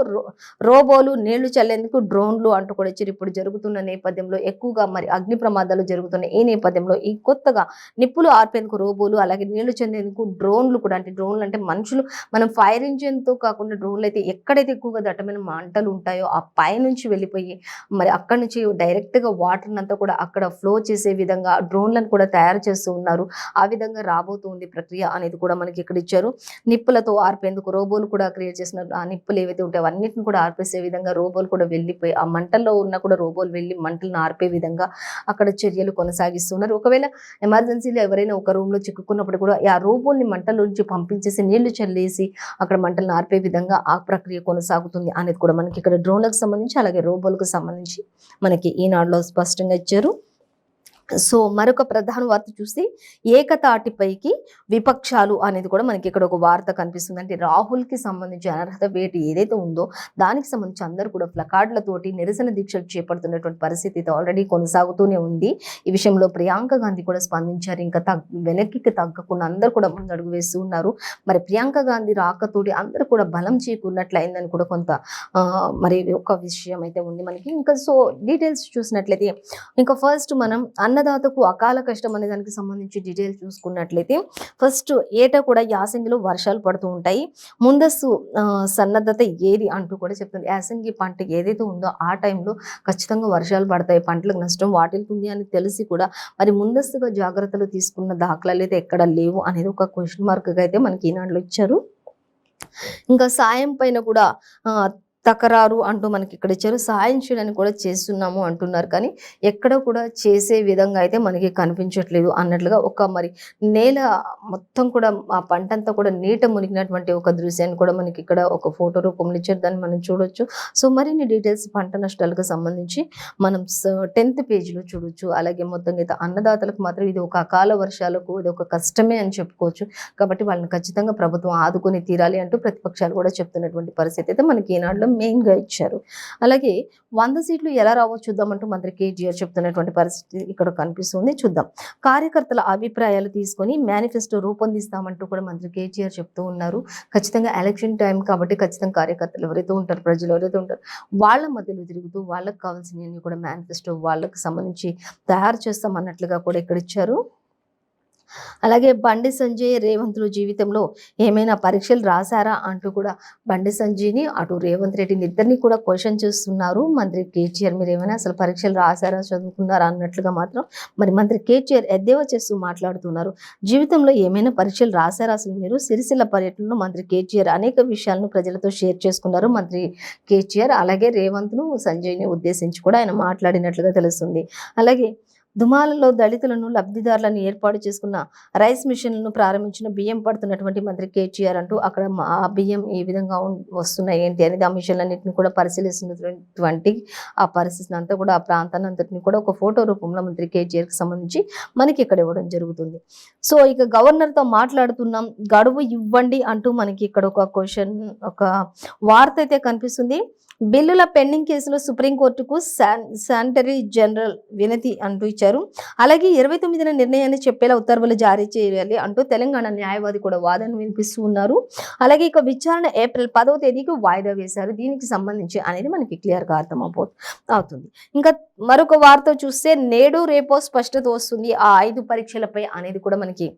రోబోలు, నీళ్లు చల్లేందుకు డ్రోన్లు అంటూ కూడా ఇచ్చారు. ఇప్పుడు జరుగుతున్న నేపథ్యంలో ఎక్కువగా మరి అగ్ని ప్రమాదాలు జరుగుతున్న ఈ నేపథ్యంలో ఈ కొత్తగా నిప్పులు ఆర్పేందుకు రోబోలు, అలాగే నీళ్లు చల్లేందుకు డ్రోన్లు కూడా, అంటే డ్రోన్లు అంటే మనుషులు, మనం ఫైర్ ఇంజిన్ తో కాకుండా డ్రోన్లు అయితే ఎక్కడైతే ఎక్కువగా దట్టమైన మంటలు ఉంటాయో ఆ పై నుంచి వెళ్ళిపోయి మరి అక్కడి నుంచి డైరెక్ట్ గా వాటర్ అంతా కూడా అక్కడ ఫ్లో చేసే విధంగా డ్రోన్లను కూడా తయారు చేస్తూ ఉన్నారు. ఆ విధంగా రాబోతుంది ప్రక్రియ అనేది కూడా మనకి ఇక్కడ ఇచ్చారు. నిప్పులతో ఆర్పేందుకు రోబోలు కూడా క్రియేట్ చేసిన ఆ నిప్పులు ఏవైతే ఉంటాయో అన్నిటిని కూడా ఆర్పేసే విధంగా రోబోలు కూడా వెళ్ళిపోయి ఆ మంటల్లో ఉన్న కూడా రోబోలు వెళ్ళి మంటలను ఆర్పే విధంగా అక్కడ చర్యలు కొనసాగిస్తున్నారు. ఒకవేళ ఎమర్జెన్సీలో ఎవరైనా ఒక రూమ్ లో చిక్కుకున్నప్పుడు కూడా ఆ రోబోల్ని మంటలోంచి పంపించేసి నీళ్లు చల్లేసి అక్కడ మంటలను ఆర్పే విధంగా ఆ ప్రక్రియ కొనసాగుతుంది అనేది కూడా మనకి ఇక్కడ డ్రోన్లకు సంబంధించి అలాగే రోబోలకు సంబంధించి మనకి ఈనాడులో స్పష్టంగా ఇచ్చారు. సో మరొక ప్రధాన వార్త చూస్తే ఏకతాటిపైకి విపక్షాలు అనేది కూడా మనకి ఇక్కడ ఒక వార్త కనిపిస్తుంది. అంటే రాహుల్కి సంబంధించి అనర్హత వేటు ఏదైతే ఉందో దానికి సంబంధించి అందరూ కూడా ప్లకార్డులతోటి నిరసన దీక్షలు చేపడుతున్నటువంటి పరిస్థితి ఆల్రెడీ కొనసాగుతూనే ఉంది. ఈ విషయంలో ప్రియాంక గాంధీ కూడా స్పందించారు. ఇంకా వెనక్కి తగ్గకుండా అందరూ కూడా ముందడుగు వేస్తూ ఉన్నారు. మరి ప్రియాంక గాంధీ రాకతోటి అందరూ కూడా బలం చేకూరినట్లయిందని కూడా కొంత మరి ఒక విషయం అయితే ఉంది మనకి. ఇంకా సో డీటెయిల్స్ చూసినట్లయితే ఇంకా ఫస్ట్ మనం అన్నదాతకు అకాల కష్టం అనే దానికి సంబంధించి డీటెయిల్స్ చూసుకున్నట్లయితే ఫస్ట్ ఏటా కూడా యాసంగిలో వర్షాలు పడుతూ ఉంటాయి. ముందస్తు సన్నద్ధత ఏది అంటూ కూడా చెప్తుంది. యాసంగి పంట ఏదైతే ఉందో ఆ టైంలో ఖచ్చితంగా వర్షాలు పడతాయి, పంటలకు నష్టం వాటిల్తుంది అని తెలిసి కూడా మరి ముందస్తుగా జాగ్రత్తలు తీసుకున్న దాఖలాలు అయితే ఎక్కడ లేవు అనేది ఒక క్వశ్చన్ మార్క్గా అయితే మనకి ఈనాడులో ఇచ్చారు. ఇంకా సాయం పైన కూడా తకరారు అంటూ మనకి ఇక్కడ ఇచ్చారు. సాయం చేయడానికి కూడా చేస్తున్నాము అంటున్నారు, కానీ ఎక్కడ కూడా చేసే విధంగా అయితే మనకి కనిపించట్లేదు అన్నట్లుగా ఒక మరి నేల మొత్తం కూడా ఆ పంట అంతా కూడా నీట మునిగినటువంటి ఒక దృశ్యాన్ని కూడా మనకి ఇక్కడ ఒక ఫోటో రూపంలో ఇచ్చారు, దాన్ని మనం చూడొచ్చు. సో మరిన్ని డీటెయిల్స్ పంట నష్టాలకు సంబంధించి మనం 10th పేజీలో చూడొచ్చు. అలాగే మొత్తంగా అయితే అన్నదాతలకు మాత్రం ఇది ఒక అకాల వర్షాలకు ఇది ఒక కష్టమే అని చెప్పుకోవచ్చు. కాబట్టి వాళ్ళని ఖచ్చితంగా ప్రభుత్వం ఆదుకొని తీరాలి అంటూ ప్రతిపక్షాలు కూడా చెప్తున్నటువంటి పరిస్థితి అయితే మనకి ఈనాడులో మెయిన్ గా ఇచ్చారు. అలాగే 100 సీట్లు ఎలా రావో చూద్దామంటూ మంత్రి కేటీఆర్ చెప్తున్నటువంటి పరిస్థితి ఇక్కడ కనిపిస్తుంది. చూద్దాం. కార్యకర్తల అభిప్రాయాలు తీసుకొని మేనిఫెస్టో రూపొందిస్తామంటూ కూడా మంత్రి కేటీఆర్ చెప్తూ ఉన్నారు. ఖచ్చితంగా ఎలక్షన్ టైం కాబట్టి ఖచ్చితంగా కార్యకర్తలు ఎవరైతే ఉంటారు, ప్రజలు ఎవరైతే ఉంటారు, వాళ్ళ మధ్యలో తిరుగుతూ వాళ్ళకి కావాల్సినవన్నీ కూడా మేనిఫెస్టో వాళ్ళకి సంబంధించి తయారు చేస్తామన్నట్లుగా కూడా ఇక్కడ ఇచ్చారు. అలాగే బండి సంజయ్ రేవంత్లు జీవితంలో ఏమైనా పరీక్షలు రాశారా అంటూ కూడా బండి సంజయ్ని అటు రేవంత్ రెడ్డిని ఇద్దరిని కూడా క్వశ్చన్ చేస్తున్నారు మంత్రి కేటీఆర్. మీరు ఏమైనా అసలు పరీక్షలు రాశారా, చదువుకున్నారా అన్నట్లుగా మాత్రం మరి మంత్రి కేటీఆర్ ఎద్దేవా చేస్తూ మాట్లాడుతున్నారు. జీవితంలో ఏమైనా పరీక్షలు రాశారా అసలు మీరు? సిరిసిల్ల పర్యటనలో మంత్రి కేటీఆర్ అనేక విషయాలను ప్రజలతో షేర్ చేసుకున్నారు మంత్రి కేటీఆర్. అలాగే రేవంత్ను సంజయ్ని ఉద్దేశించి కూడా ఆయన మాట్లాడినట్లుగా తెలుస్తుంది. అలాగే దుమాలలో దళితులను లబ్ధిదారులను ఏర్పాటు చేసుకున్న రైస్ మిషన్లను ప్రారంభించిన బియ్యం పడుతున్నటువంటి మంత్రి కేటీఆర్ అంటూ అక్కడ ఆ బియ్యం ఏ విధంగా వస్తున్నాయి ఏంటి అనేది ఆ మిషన్లన్నింటిని కూడా పరిశీలిస్తున్నటువంటి ఆ పరిస్థితిని అంతా కూడా ఆ ప్రాంతాన్ని అంతటిని కూడా ఒక ఫోటో రూపంలో మంత్రి కేటీఆర్కి సంబంధించి మనకి ఇక్కడ ఇవ్వడం జరుగుతుంది. సో ఇక గవర్నర్తో మాట్లాడుతున్నాం, గడువు ఇవ్వండి అంటూ మనకి ఇక్కడ ఒక క్వశ్చన్ ఒక వార్త అయితే కనిపిస్తుంది. బిల్లుల పెండింగ్ కేసులో సుప్రీంకోర్టుకు శానిటరీ జనరల్ వినతి అంటూ ఇచ్చారు. అలాగే 29న నిర్ణయాన్ని చెప్పేలా ఉత్తర్వులు జారీ చేయాలి అంటూ తెలంగాణ న్యాయవాది కూడా వాదన వినిపిస్తూ ఉన్నారు. అలాగే ఇక విచారణ ఏప్రిల్ 10వ తేదీకి వాయిదా వేశారు. దీనికి సంబంధించి అనేది మనకి క్లియర్ గా అవుతుంది. ఇంకా మరొక వార్త చూస్తే నేడు రేపో స్పష్టత వస్తుంది ఆ 5 పరీక్షలపై అనేది కూడా మనకి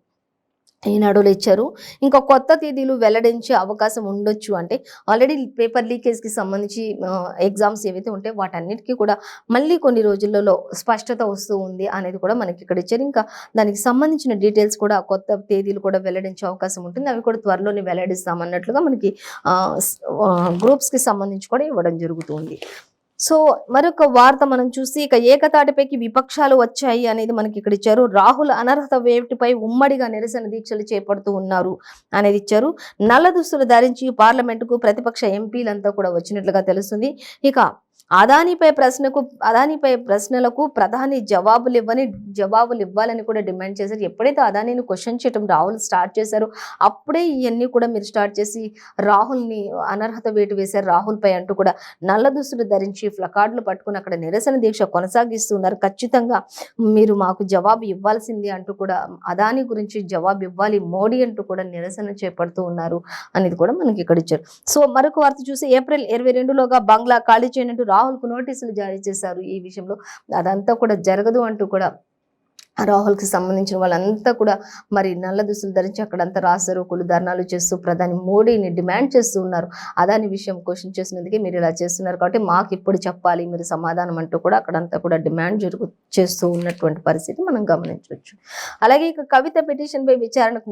ఈనాడులో ఇచ్చారు. ఇంకా కొత్త తేదీలు వెల్లడించే అవకాశం ఉండొచ్చు. అంటే ఆల్రెడీ పేపర్ లీకేజ్కి సంబంధించి ఎగ్జామ్స్ ఏవైతే ఉంటాయో వాటన్నిటికీ కూడా మళ్ళీ కొన్ని రోజులలో స్పష్టత వస్తూ ఉంది అనేది కూడా మనకి ఇక్కడ ఇచ్చారు. ఇంకా దానికి సంబంధించిన డీటెయిల్స్ కూడా కొత్త తేదీలు కూడా వెల్లడించే అవకాశం ఉంటుంది. అవి కూడా త్వరలోనే వెల్లడిస్తామన్నట్లుగా మనకి గ్రూప్స్కి సంబంధించి కూడా ఇవ్వడం జరుగుతుంది. సో మరొక వార్త మనం చూసి ఇక ఏకతాటిపైకి విపక్షాలు వచ్చాయి అనేది మనకి ఇక్కడ ఇచ్చారు. రాహుల్ అనర్హత వేటుపై ఉమ్మడిగా నిరసన దీక్షలు చేపడుతూ ఉన్నారు అనేది ఇచ్చారు. నల్ల దుస్తులు ధరించి పార్లమెంటుకు ప్రతిపక్ష ఎంపీలంతా కూడా వచ్చినట్లుగా తెలుస్తుంది. ఇక అదానిపై ప్రశ్నలకు ప్రధాని జవాబులు ఇవ్వాలని కూడా డిమాండ్ చేశారు. ఎప్పుడైతే అదానిని క్వశ్చన్ చేయడం రాహుల్ స్టార్ట్ చేశారో అప్పుడే ఇవన్నీ కూడా మీరు స్టార్ట్ చేసి రాహుల్ని అనర్హత వేటు వేశారు రాహుల్ పై అంటూ కూడా నల్ల దుస్తులు ధరించి ప్లకార్డులు పట్టుకుని అక్కడ నిరసన దీక్ష కొనసాగిస్తున్నారు. ఖచ్చితంగా మీరు మాకు జవాబు ఇవ్వాల్సింది అంటూ కూడా అదాని గురించి జవాబు ఇవ్వాలి మోడీ అంటూ కూడా నిరసన చేపడుతూ ఉన్నారు అనేది కూడా మనకి ఇక్కడ ఇచ్చారు. సో మరొక వార్త చూసి ఏప్రిల్ 22లోగా బంగ్లా ఖాళీ చేయనట్టు రాహుల్ కు నోటీసులు జారీ చేశారు. ఈ విషయంలో అదంతా కూడా జరగదు అంటూ కూడా రాహుల్కి సంబంధించిన వాళ్ళంతా కూడా మరి నల్ల దుస్తులు ధరించి అక్కడంతా రాస్తారు. ధర్నాలు చేస్తూ ప్రధాని మోడీని డిమాండ్ చేస్తూ ఉన్నారు. అదాని విషయం క్వశ్చన్ చేసినందుకే మీరు ఇలా చేస్తున్నారు కాబట్టి మాకు ఇప్పుడు చెప్పాలి మీరు సమాధానం అంటూ కూడా అక్కడంతా కూడా డిమాండ్ చేస్తూ ఉన్నటువంటి పరిస్థితి మనం గమనించవచ్చు. అలాగే ఇక కవిత పిటిషన్ పై విచారణకు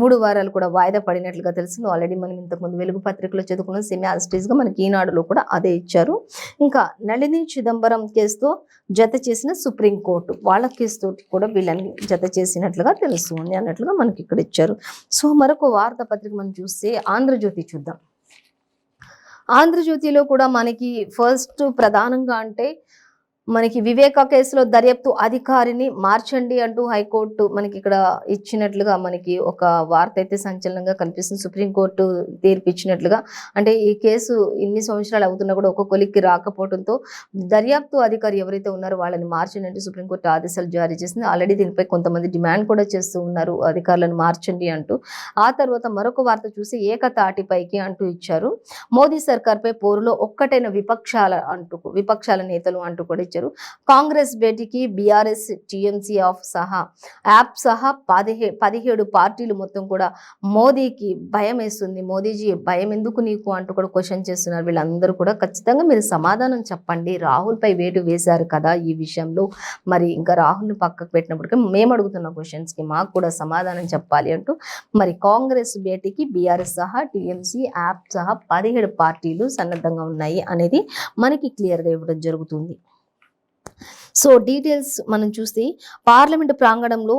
మూడు వారాలు కూడా వాయిదా పడినట్లుగా తెలుస్తుంది. ఆల్రెడీ మనం ఇంతకుముందు వెలుగు పత్రికలో చదువుకున్న సెమీ యాజిటీస్ గా మనకి ఈనాడులో కూడా అదే ఇచ్చారు. ఇంకా నళిని చిదంబరం కేసుతో జత చేసిన సుప్రీంకోర్టు వాళ్ళ కేసు తోటి కూడా వీళ్ళని జత చేసినట్లుగా తెలుస్తుంది అన్నట్లుగా మనకి ఇక్కడ ఇచ్చారు. సో మరొక వార్తాపత్రిక మనం చూస్తే ఆంధ్రజ్యోతి చూద్దాం. ఆంధ్రజ్యోతిలో కూడా మనకి ఫస్ట్ ప్రధానంగా అంటే మనకి వివేక కేసులో దర్యాప్తు అధికారిని మార్చండి అంటూ హైకోర్టు మనకి ఇక్కడ ఇచ్చినట్లుగా మనకి ఒక వార్త అయితే సంచలనంగా కనిపిస్తుంది. సుప్రీంకోర్టు తీర్పు ఇచ్చినట్లుగా అంటే ఈ కేసు ఇన్ని సంవత్సరాలు అవుతున్నా కూడా ఒక కొలిక్కి రాకపోవడంతో దర్యాప్తు అధికారి ఎవరైతే ఉన్నారో వాళ్ళని మార్చండి సుప్రీంకోర్టు ఆదేశాలు జారీ చేసింది. ఆల్రెడీ దీనిపై కొంతమంది డిమాండ్ కూడా చేస్తూ ఉన్నారు అధికారులను మార్చండి అంటూ. ఆ తర్వాత మరొక వార్త చూసి ఏకతాటిపైకి అంటూ ఇచ్చారు. మోదీ సర్కార్పై పోరులో ఒక్కటైన విపక్షాల నేతలు అంటూ కూడా ఇచ్చారు. కాంగ్రెస్ భేటీకి బీఆర్ఎస్ టీఎంసీ యాప్ సహా 17 పార్టీలు మొత్తం కూడా మోదీకి భయం వేస్తుంది. మోదీజీ భయం ఎందుకు నీకు అంటూ కూడా క్వశ్చన్ చేస్తున్నారు. వీళ్ళందరూ కూడా ఖచ్చితంగా మీరు సమాధానం చెప్పండి. రాహుల్ పై వేటు వేశారు కదా ఈ విషయంలో, మరి ఇంకా రాహుల్ని పక్కకు పెట్టినప్పటికీ మేము అడుగుతున్న క్వశ్చన్స్ కి మాకు కూడా సమాధానం చెప్పాలి అంటూ మరి కాంగ్రెస్ భేటీకి బీఆర్ఎస్ సహా టీఎంసీ యాప్ సహా 17 పార్టీలు సన్నద్ధంగా ఉన్నాయి అనేది మనకి క్లియర్ గా ఇవ్వడం జరుగుతుంది. సో డీటెయిల్స్ మనం చూస్తే పార్లమెంటు ప్రాంగణంలో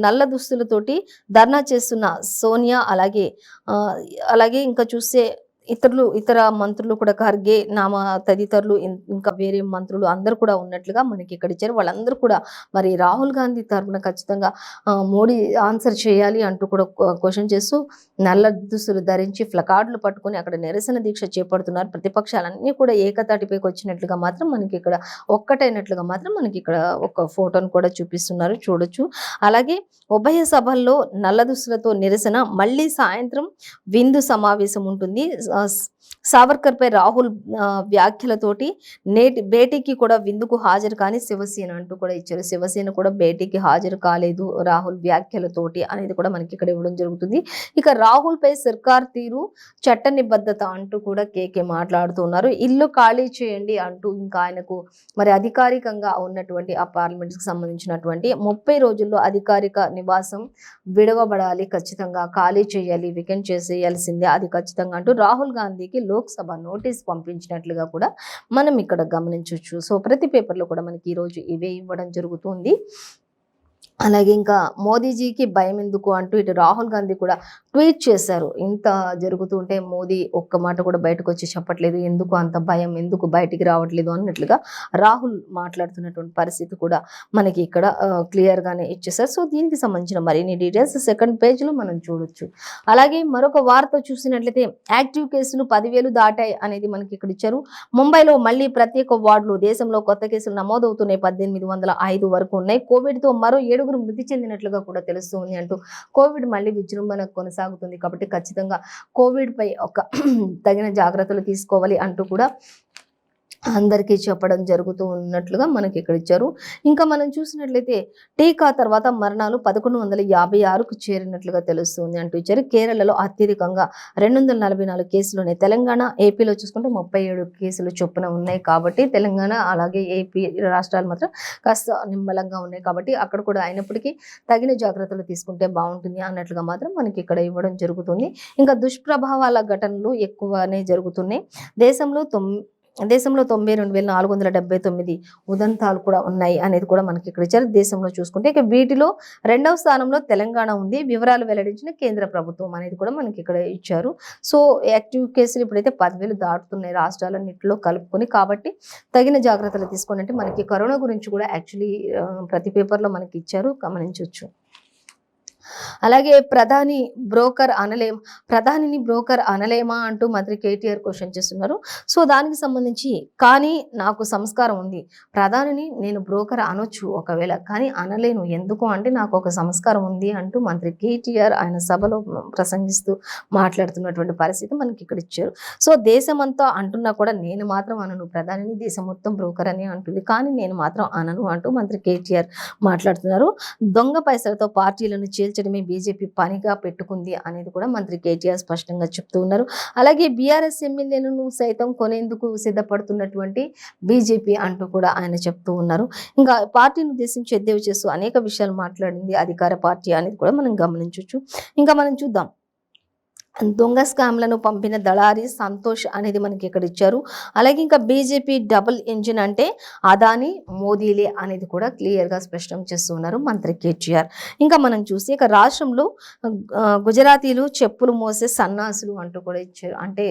నల్ల దుస్తులతోటి ధర్నా చేస్తున్న సోనియా అలాగే ఇంకా చూస్తే ఇతర మంత్రులు కూడా ఖర్గే తదితరులు ఇంకా వేరే మంత్రులు అందరూ కూడా ఉన్నట్లుగా మనకి ఇక్కడ ఇచ్చారు. వాళ్ళందరూ కూడా మరి రాహుల్ గాంధీ తరఫున ఖచ్చితంగా మోడీ ఆన్సర్ చేయాలి అంటూ కూడా క్వశ్చన్ చేస్తూ నల్ల దుస్తులు ధరించి ప్లకార్డులు పట్టుకొని అక్కడ నిరసన దీక్ష చేపడుతున్నారు. ప్రతిపక్షాలన్నీ కూడా ఏకతాటిపైకి వచ్చినట్లుగా మాత్రం మనకి ఇక్కడ ఒక్కటైనట్లుగా మాత్రం మనకి ఇక్కడ ఒక ఫోటోను కూడా చూపిస్తున్నారు, చూడొచ్చు. అలాగే ఉభయ సభల్లో నల్ల దుస్తులతో నిరసన, మళ్ళీ సాయంత్రం విందు సమావేశం ఉంటుంది. సావర్కర్ పై రాహుల్ వ్యాఖ్యలతోటి నేటి భేటీకి కూడా విందుకు హాజరు కాని శివసేన అంటూ కూడా ఇచ్చారు. శివసేన కూడా భేటీకి హాజరు కాలేదు రాహుల్ వ్యాఖ్యలతోటి అనేది కూడా మనకి ఇక్కడ ఇవ్వడం జరుగుతుంది. ఇక రాహుల్ పై సర్కార్ తీరు చట్ట నిబద్ధత అంటూ కూడా కేకే మాట్లాడుతున్నారు. ఇల్లు ఖాళీ చేయండి అంటూ ఇంకా ఆయనకు మరి అధికారికంగా ఉన్నటువంటి ఆ పార్లమెంట్ కి సంబంధించినటువంటి 30 రోజుల్లో అధికారిక నివాసం విడవబడాలి, ఖచ్చితంగా ఖాళీ చేయాలి, వీకెండ్ చేసేయాల్సిందే అది ఖచ్చితంగా అంటూ రాహుల్ గాంధీకి లోక్సభ నోటీస్ పంపించినట్లుగా కూడా మనం ఇక్కడ గమనించవచ్చు. సో ప్రతి పేపర్లో కూడా మనకి ఈరోజు ఇవే ఇవ్వడం జరుగుతుంది. అలాగే ఇంకా మోదీజీకి భయం ఎందుకు అంటూ ఇటు రాహుల్ గాంధీ కూడా ట్వీట్ చేశారు. ఇంత జరుగుతుంటే మోదీ ఒక్క మాట కూడా బయటకొచ్చి చెప్పట్లేదు. ఎందుకు అంత భయం? ఎందుకు బయటికి రావట్లేదు? అన్నట్లుగా రాహుల్ మాట్లాడుతున్నటువంటి పరిస్థితి కూడా మనకి ఇక్కడ క్లియర్‌గానే ఇచ్చేసారు. సో, దీనికి సంబంధించిన మరిన్ని డీటెయిల్స్ సెకండ్ పేజ్‌లో మనం చూడొచ్చు. అలాగే మరొక వార్త చూసినట్లయితే యాక్టివ్ కేసులు 10,000 దాటాయి అనేది మనకి ఇక్కడ ఇచ్చారు. ముంబైలో మళ్ళీ ప్రత్యేక వార్డులు. దేశంలో కొత్త కేసులు నమోదవుతున్నాయి. 1805 వరకు ఉన్నాయి. కోవిడ్‌తో మరో 7 మృతి చెందినట్లుగా కూడా తెలుస్తుంది అంటూ కోవిడ్ మళ్ళీ విజృంభణ కొనసాగుతుంది. కాబట్టి ఖచ్చితంగా కోవిడ్ పై ఒక తగిన జాగ్రత్తలు తీసుకోవాలి అంటూ కూడా అందరికీ చెప్పడం జరుగుతూ ఉన్నట్లుగా మనకి ఇక్కడ ఇచ్చారు. ఇంకా మనం చూసినట్లయితే టీకా తర్వాత మరణాలు 1156కు చేరినట్లుగా తెలుస్తుంది అంటూ ఇచ్చారు. కేరళలో అత్యధికంగా 244 కేసులు ఉన్నాయి. తెలంగాణ, ఏపీలో చూసుకుంటే 37 కేసులు చొప్పున ఉన్నాయి. కాబట్టి తెలంగాణ అలాగే ఏపీ రాష్ట్రాలు మాత్రం కాస్త నిమ్మలంగా ఉన్నాయి. కాబట్టి అక్కడ కూడా అయినప్పటికీ తగిన జాగ్రత్తలు తీసుకుంటే బాగుంటుంది అన్నట్లుగా మాత్రం మనకి ఇక్కడ ఇవ్వడం జరుగుతుంది. ఇంకా దుష్ప్రభావాల ఘటనలు ఎక్కువనే జరుగుతున్నాయి. దేశంలో 92,479 ఉదంతాలు కూడా ఉన్నాయి అనేది కూడా మనకి ఇక్కడ ఇచ్చారు. దేశంలో చూసుకుంటే ఇక వీటిలో 2వ స్థానంలో తెలంగాణ ఉంది. వివరాలు వెల్లడించిన కేంద్ర ప్రభుత్వం అనేది కూడా మనకి ఇక్కడ ఇచ్చారు. సో, యాక్టివ్ కేసులు ఇప్పుడైతే 10,000 దాటుతున్నాయి రాష్ట్రాలన్నింటిలో కలుపుకొని. కాబట్టి తగిన జాగ్రత్తలు తీసుకోండి. అంటే మనకి కరోనా గురించి కూడా యాక్చువల్లీ ప్రతి పేపర్లో మనకి ఇచ్చారు, గమనించవచ్చు. అలాగే ప్రధానిని బ్రోకర్ అనలేమా అంటూ మంత్రి కేటీఆర్ క్వశ్చన్ చేస్తున్నారు. సో, దానికి సంబంధించి కానీ నాకు సంస్కారం ఉంది, ప్రధానిని నేను బ్రోకర్ అనొచ్చు ఒకవేళ, కానీ అనలేను. ఎందుకు అంటే నాకు ఒక సంస్కారం ఉంది అంటూ మంత్రి కేటీఆర్ ఆయన సభలో ప్రసంగిస్తూ మాట్లాడుతున్నటువంటి పరిస్థితి మనకి ఇక్కడ ఇచ్చారు. సో, దేశమంతా అంటున్నా కూడా నేను మాత్రం అనను, ప్రధానిని దేశం మొత్తం బ్రోకర్ అని అంటుంది, కానీ నేను మాత్రం అనను అంటూ మంత్రి కేటీఆర్ మాట్లాడుతున్నారు. దొంగ పైసలతో పార్టీలను చేల్చడమే బీజేపీ పనిగా పెట్టుకుంది అనేది కూడా మంత్రి కేటీఆర్ స్పష్టంగా చెప్తూ ఉన్నారు. అలాగే బీఆర్ఎస్ ఎమ్మెల్యేలను సైతం కొనేందుకు సిద్ధపడుతున్నటువంటి బీజేపీ అంటూ కూడా ఆయన చెప్తూ ఉన్నారు. ఇంకా పార్టీని ఉద్దేశించి ఎద్దేవా చేస్తూ అనేక విషయాలు మాట్లాడింది అధికార పార్టీ అనేది కూడా మనం గమనించవచ్చు. ఇంకా మనం చూద్దాం. దొంగ స్కామ్లను పంపిన దళారి సంతోష్ అనేది మనకి ఇక్కడ ఇచ్చారు. అలాగే ఇంకా బీజేపీ డబుల్ ఇంజిన్ అంటే అదాని మోదీలే అనేది కూడా క్లియర్గా స్పష్టం చేస్తున్నారు మంత్రి కేటీఆర్. ఇంకా మనం చూసి ఇక రాష్ట్రంలో గుజరాతీలు చెప్పులు మోసే సన్నాసులు అంటూ కూడా ఇచ్చారు. అంటే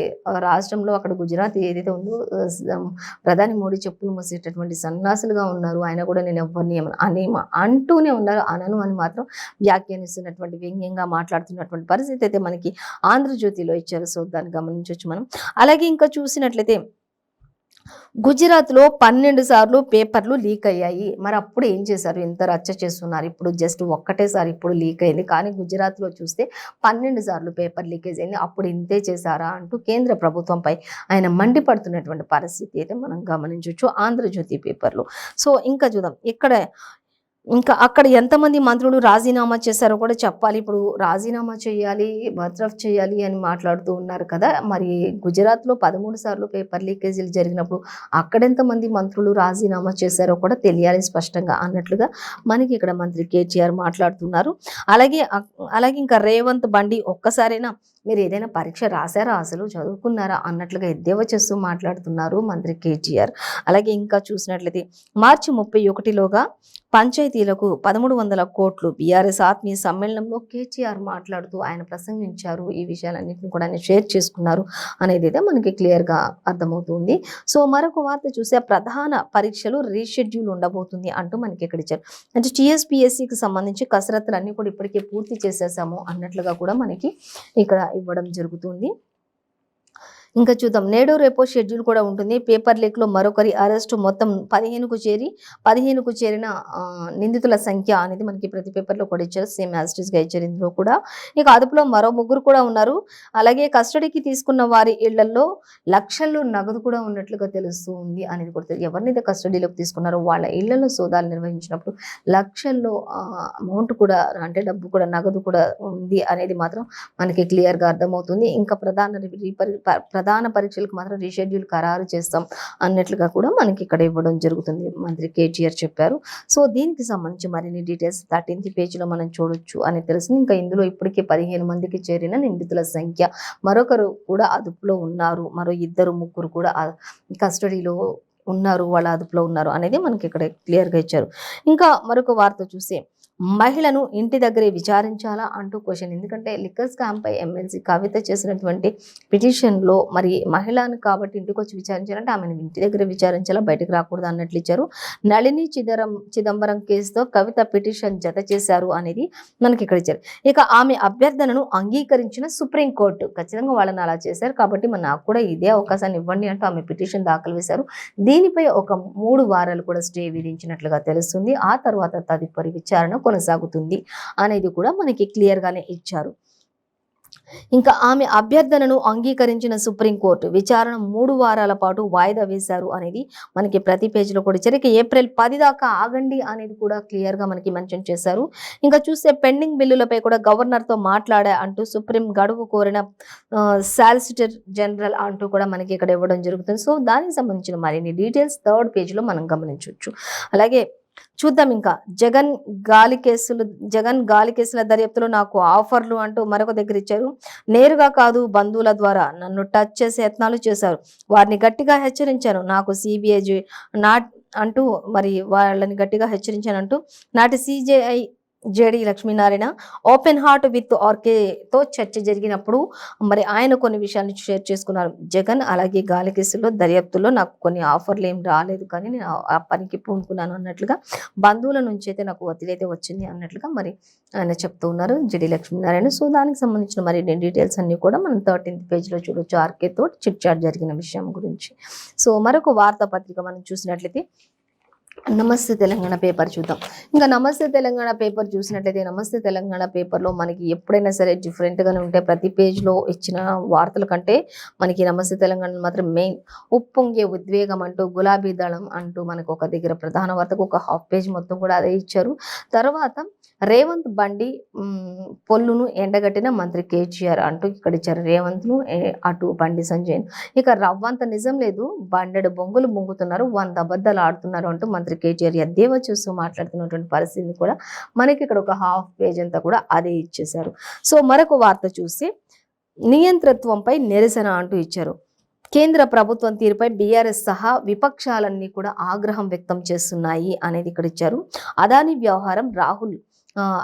రాష్ట్రంలో అక్కడ గుజరాత్ ఏదైతే ఉందో ప్రధాని మోడీ చెప్పులు మోసేటటువంటి సన్నాసులుగా ఉన్నారు. ఆయన కూడా నేను ఎవరిని అంటూనే ఉన్నారు, అనను అని మాత్రం వ్యాఖ్యానిస్తున్నటువంటి వ్యంగ్యంగా మాట్లాడుతున్నటువంటి పరిస్థితి అయితే మనకి ఆంధ్రజ్యోతిలో ఇచ్చారు. సో, దాన్ని గమనించవచ్చు మనం. అలాగే ఇంకా చూసినట్లయితే గుజరాత్లో 12 సార్లు పేపర్లు లీక్ అయ్యాయి. మరి అప్పుడు ఏం చేశారు? ఇంత రచ్చ చేస్తున్నారు. ఇప్పుడు జస్ట్ ఒక్కటేసారి ఇప్పుడు లీక్ అయింది. కానీ గుజరాత్లో చూస్తే 12 సార్లు పేపర్ లీకేజ్ అయింది. అప్పుడు ఇంతే చేశారా అంటూ కేంద్ర ప్రభుత్వంపై ఆయన మండిపడుతున్నటువంటి పరిస్థితి అయితే మనం గమనించవచ్చు ఆంధ్రజ్యోతి పేపర్లో. సో, ఇంకా చూద్దాం ఇంకా అక్కడ ఎంతమంది మంత్రులు రాజీనామా చేశారో కూడా చెప్పాలి. ఇప్పుడు రాజీనామా చేయాలి, బర్తరఫ్ చేయాలి అని మాట్లాడుతూ ఉన్నారు కదా. మరి గుజరాత్లో 13 సార్లు పేపర్ లీకేజీలు జరిగినప్పుడు అక్కడెంతమంది మంత్రులు రాజీనామా చేశారో కూడా తెలియాలి స్పష్టంగా అన్నట్లుగా మనకి ఇక్కడ మంత్రి కేటీఆర్ మాట్లాడుతున్నారు. అలాగే ఇంకా రేవంత్ బండి ఒక్కసారైనా మీరు ఏదైనా పరీక్ష రాశారా, అసలు చదువుకున్నారా అన్నట్లుగా ఎద్దేవా చేస్తూ మాట్లాడుతున్నారు మంత్రి కేటీఆర్. అలాగే ఇంకా చూసినట్లయితే మార్చి 31లోగా పంచాయతీలకు 1300 కోట్లు బీఆర్ఎస్ ఆత్మీయ సమ్మేళనంలో కేటీఆర్ మాట్లాడుతూ ఆయన ప్రసంగించారు. ఈ విషయాలన్నింటినీ కూడా ఆయన షేర్ చేసుకున్నారు అనేది అయితే మనకి క్లియర్గా అర్థమవుతుంది. సో, మరొక వార్త చూస్తే ప్రధాన పరీక్షలు రీషెడ్యూల్ ఉండబోతుంది అంటూ మనకి ఇక్కడ ఇచ్చారు. అంటే టీఎస్పీఎస్సీకి సంబంధించి కసరత్తులన్నీ కూడా ఇప్పటికే పూర్తి చేసేసాము అన్నట్లుగా కూడా మనకి ఇక్కడ ఇవ్వడం జరుగుతుంది. ఇంకా చూద్దాం. నేడు రేపో షెడ్యూల్ కూడా ఉంటుంది. పేపర్ లీక్లో మరొకరి అరెస్టు. మొత్తం 15కు చేరిన నిందితుల సంఖ్య అనేది మనకి ప్రతి పేపర్లో కూడా ఇచ్చారు. సేమ్ యాజ్ ఇట్ ఈస్గా ఇచ్చారు ఇందులో కూడా. ఇక అదుపులో మరో 3 కూడా ఉన్నారు. అలాగే కస్టడీకి తీసుకున్న వారి ఇళ్లలో లక్షల్లో నగదు కూడా ఉన్నట్లుగా తెలుస్తూ ఉంది అనేది కూడా ఎవరినైతే కస్టడీలోకి తీసుకున్నారో వాళ్ళ ఇళ్లలో సోదాలు నిర్వహించినప్పుడు లక్షల్లో అమౌంట్ కూడా, అంటే డబ్బు కూడా, నగదు కూడా ఉంది అనేది మాత్రం మనకి క్లియర్గా అర్థమవుతుంది. ఇంకా ప్రధాన పరీక్షలకు మాత్రం రీషెడ్యూల్ ఖరారు చేస్తాం అన్నట్లుగా కూడా మనకి ఇక్కడ ఇవ్వడం జరుగుతుంది మంత్రి కేటీఆర్ చెప్పారు. సో, దీనికి సంబంధించి మరిన్ని డీటెయిల్స్ 13th పేజీలో మనం చూడొచ్చు అని తెలిసింది. ఇంకా ఇందులో ఇప్పటికే 15 మందికి చేరిన నిందితుల సంఖ్య, మరొకరు కూడా అదుపులో ఉన్నారు, మరో 2-3 కూడా కస్టడీలో ఉన్నారు, వాళ్ళ అదుపులో ఉన్నారు అనేది మనకి ఇక్కడ క్లియర్గా ఇచ్చారు. ఇంకా మరొక వార్త చూస్తే మహిళను ఇంటి దగ్గరే విచారించాలా అంటూ క్వశ్చన్. ఎందుకంటే లిక్కర్ స్కామ్ పై ఎమ్మెల్సీ కవిత చేసినటువంటి పిటిషన్లో మరి మహిళను కాబట్టి ఇంటికి వచ్చి విచారించాలంటే ఆమెను ఇంటి దగ్గర విచారించాలా, బయటకు రాకూడదు అన్నట్లు ఇచ్చారు. నళిని చిదంబరం కేసుతో కవిత పిటిషన్ జత చేశారు అనేది మనకి ఇక్కడ ఇచ్చారు. ఇక ఆమె అభ్యర్థనను అంగీకరించిన సుప్రీంకోర్టు. ఖచ్చితంగా వాళ్ళని అలా చేశారు కాబట్టి మరి నాకు కూడా ఇదే అవకాశాన్ని ఇవ్వండి అంటూ ఆమె పిటిషన్ దాఖలు చేశారు. దీనిపై ఒక 3 వారాలు కూడా స్టే విధించినట్లుగా తెలుస్తుంది. ఆ తర్వాత తదుపరి విచారణ కొనసాగుతుంది అనేది కూడా మనకి క్లియర్ గానే ఇచ్చారు. ఇంకా ఆమె అభ్యర్థనను అంగీకరించిన సుప్రీంకోర్టు విచారణ 3 వారాల పాటు వాయిదా వేశారు అనేది మనకి ప్రతి పేజీలో కూడా ఇచ్చారు. ఇక ఏప్రిల్ 10 దాకా ఆగండి అనేది కూడా క్లియర్ గా మనకి మెన్షన్ చేశారు. ఇంకా చూస్తే పెండింగ్ బిల్లులపై కూడా గవర్నర్ తో మాట్లాడా అంటూ సుప్రీం గడువు కోరిన సాలిసిటర్ జనరల్ అంటూ కూడా మనకి ఇక్కడ ఇవ్వడం జరుగుతుంది. సో దానికి సంబంధించిన మరిన్ని డీటెయిల్స్ 3rd పేజీలో మనం గమనించవచ్చు. అలాగే చూద్దాం ఇంకా జగన్ గాలి కేసుల దర్యాప్తులో నాకు ఆఫర్లు అంటూ మరొక దగ్గర ఇచ్చారు. నేరుగా కాదు బంధువుల ద్వారా నన్ను టచ్ చేసే యత్నాలు చేశారు. వారిని గట్టిగా హెచ్చరించాను. నాకు సిబిఐ అంటూ మరి వాళ్ళని గట్టిగా హెచ్చరించానంటూ నాటి CJI JD Lakshminarayana open heart with ఆర్కేతో చర్చ జరిగినప్పుడు మరి ఆయన కొన్ని విషయాన్ని షేర్ చేసుకున్నారు. జగన్ అలాగే గాలి కేసులో దర్యాప్తులో నాకు కొన్ని ఆఫర్లు ఏం రాలేదు కానీ నేను ఆ పనికి పూనుకున్నాను అన్నట్లుగా బంధువుల నుంచి అయితే నాకు ఒత్తిడి అయితే వచ్చింది అన్నట్లుగా మరి ఆయన చెప్తూ ఉన్నారు జేడి లక్ష్మీనారాయణ. సో దానికి సంబంధించిన మరి డీటెయిల్స్ అన్ని కూడా మనం 13th పేజీలో చూడొచ్చు. ఆర్కేతో చిట్ చాట్ జరిగిన విషయం గురించి. సో మరొక వార్తాపత్రిక మనం చూసినట్లయితే నమస్తే తెలంగాణ పేపర్ చూద్దాం. ఇంకా నమస్తే తెలంగాణ పేపర్ చూసినట్లయితే నమస్తే తెలంగాణ పేపర్లో మనకి ఎప్పుడైనా సరే డిఫరెంట్గానే ఉంటాయి. ప్రతి పేజ్లో ఇచ్చిన వార్తల కంటే మనకి నమస్తే తెలంగాణ మాత్రం మెయిన్ ఉప్పొంగే ఉద్వేగం అంటూ గులాబీ దళం అంటూ మనకు ఒక దగ్గర ప్రధాన వార్తకు ఒక హాఫ్ పేజ్ మొత్తం కూడా అదే ఇచ్చారు. తర్వాత రేవంత్ బండి పొల్లును ఎండగట్టిన మంత్రి కేటీఆర్ అంటూ ఇక్కడ ఇచ్చారు. రేవంత్ను అటు బండి సంజయ్. ఇక రవ్వంత నిజం లేదు, బండెడు బొంగులు బొంగుతున్నారు, 100 అబద్ధాలు ఆడుతున్నారు అంటూ మంత్రి కేటీఆర్ ఎద్దేవా చూస్తూ మాట్లాడుతున్నటువంటి పరిస్థితిని కూడా మనకి ఇక్కడ ఒక హాఫ్ పేజ్ అంతా కూడా అదే ఇచ్చేశారు. సో మరొక వార్త చూస్తే నియంతృత్వంపై నిరసన అంటూ ఇచ్చారు. కేంద్ర ప్రభుత్వం తీరుపై బీఆర్ఎస్ సహా విపక్షాలన్నీ కూడా ఆగ్రహం వ్యక్తం చేస్తున్నాయి అనేది ఇక్కడ ఇచ్చారు. అదానీ వ్యవహారం రాహుల్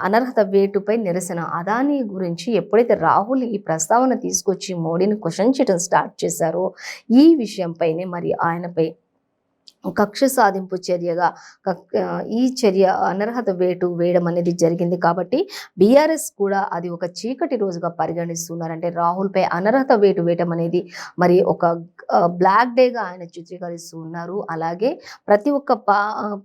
అనర్హత వేటుపై నిరసన. అదానీ గురించి ఎప్పుడైతే రాహుల్ ఈ ప్రస్తావన తీసుకొచ్చి మోడీని క్వశ్చన్ చేయడం స్టార్ట్ చేశారో ఈ విషయంపైనే మరి ఆయనపై కక్ష సాధింపు చర్యగా ఈ చర్య అనర్హత వేటు వేయడం అనేది జరిగింది. కాబట్టి బీఆర్ఎస్ కూడా అది ఒక చీకటి రోజుగా పరిగణిస్తున్నారు. అంటే రాహుల్పై అనర్హత వేటు వేయడం అనేది మరి ఒక బ్లాక్ డేగా ఆయన చిత్రీకరిస్తూ ఉన్నారు. అలాగే ప్రతి ఒక్క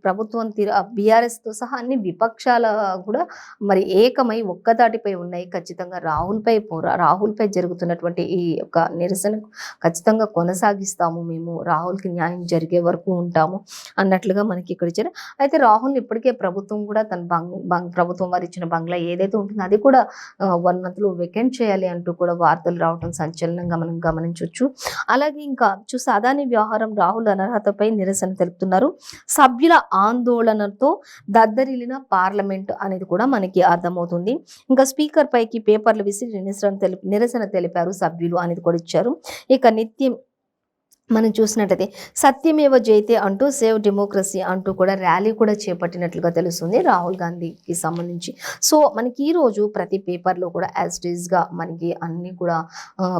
ప్రభుత్వం బీఆర్ఎస్తో సహా అన్ని విపక్షాల కూడా మరి ఏకమై ఒక్కదాటిపై ఉన్నాయి. ఖచ్చితంగా రాహుల్పై జరుగుతున్నటువంటి ఈ యొక్క నిరసన ఖచ్చితంగా కొనసాగిస్తాము, మేము రాహుల్కి న్యాయం జరిగే వరకు ఉంటాము అన్నట్లుగా మనకి ఇక్కడ ఇచ్చారు. అయితే రాహుల్ ఇప్పటికే ప్రభుత్వం కూడా తన ప్రభుత్వం వారు ఇచ్చిన బంగ్లా ఏదైతే ఉంటుందో అది కూడా 1 month లో వెకెంట్ చేయాలి అంటూ కూడా వార్తలు రావడం సంచలనంగా మనం గమనించవచ్చు. అలాగే ఇంకా చూస్తే అదానీ వ్యవహారం రాహుల్ అనర్హతపై నిరసన తెలుపుతున్నారు. సభ్యుల ఆందోళనతో దద్దరిల్లిన పార్లమెంట్ అనేది కూడా మనకి అర్థమవుతుంది. ఇంకా స్పీకర్ పైకి పేపర్లు విసిరి నిరసన తెలిపారు సభ్యులు అనేది కూడా ఇచ్చారు. ఇక నిత్యం మనం చూసినట్టయితే సత్యమేవ జయతే అంటూ సేవ్ డెమోక్రసీ అంటూ కూడా ర్యాలీ కూడా చేపట్టినట్లుగా తెలుస్తుంది రాహుల్ గాంధీకి సంబంధించి. సో మనకి ఈరోజు ప్రతి పేపర్లో కూడా యాజ్టీజ్గా మనకి అన్ని కూడా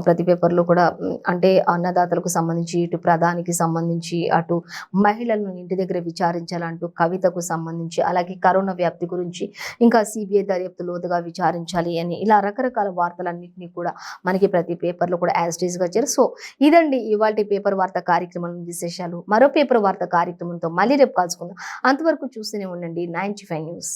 ప్రతి పేపర్లో కూడా అంటే అన్నదాతలకు సంబంధించి, ఇటు ప్రధానికి సంబంధించి, అటు మహిళలను ఇంటి దగ్గర విచారించాలంటూ కవితకు సంబంధించి, అలాగే కరోనా వ్యాప్తి గురించి, ఇంకా సిబిఐ దర్యాప్తు లోతుగా విచారించాలి అని ఇలా రకరకాల వార్తలన్నింటినీ కూడా మనకి ప్రతి పేపర్లో కూడా యాజ్టీజ్గా వచ్చారు. సో ఇదండి ఇవాల్టి పేపర్ వార్త కార్యక్రమం విశేషాలు. మరో పేపర్ వార్త కార్యక్రమంతో మళ్ళీ రేపు కలుసుకుందాం. అంతవరకు చూస్తూనే ఉండండి 95 న్యూస్.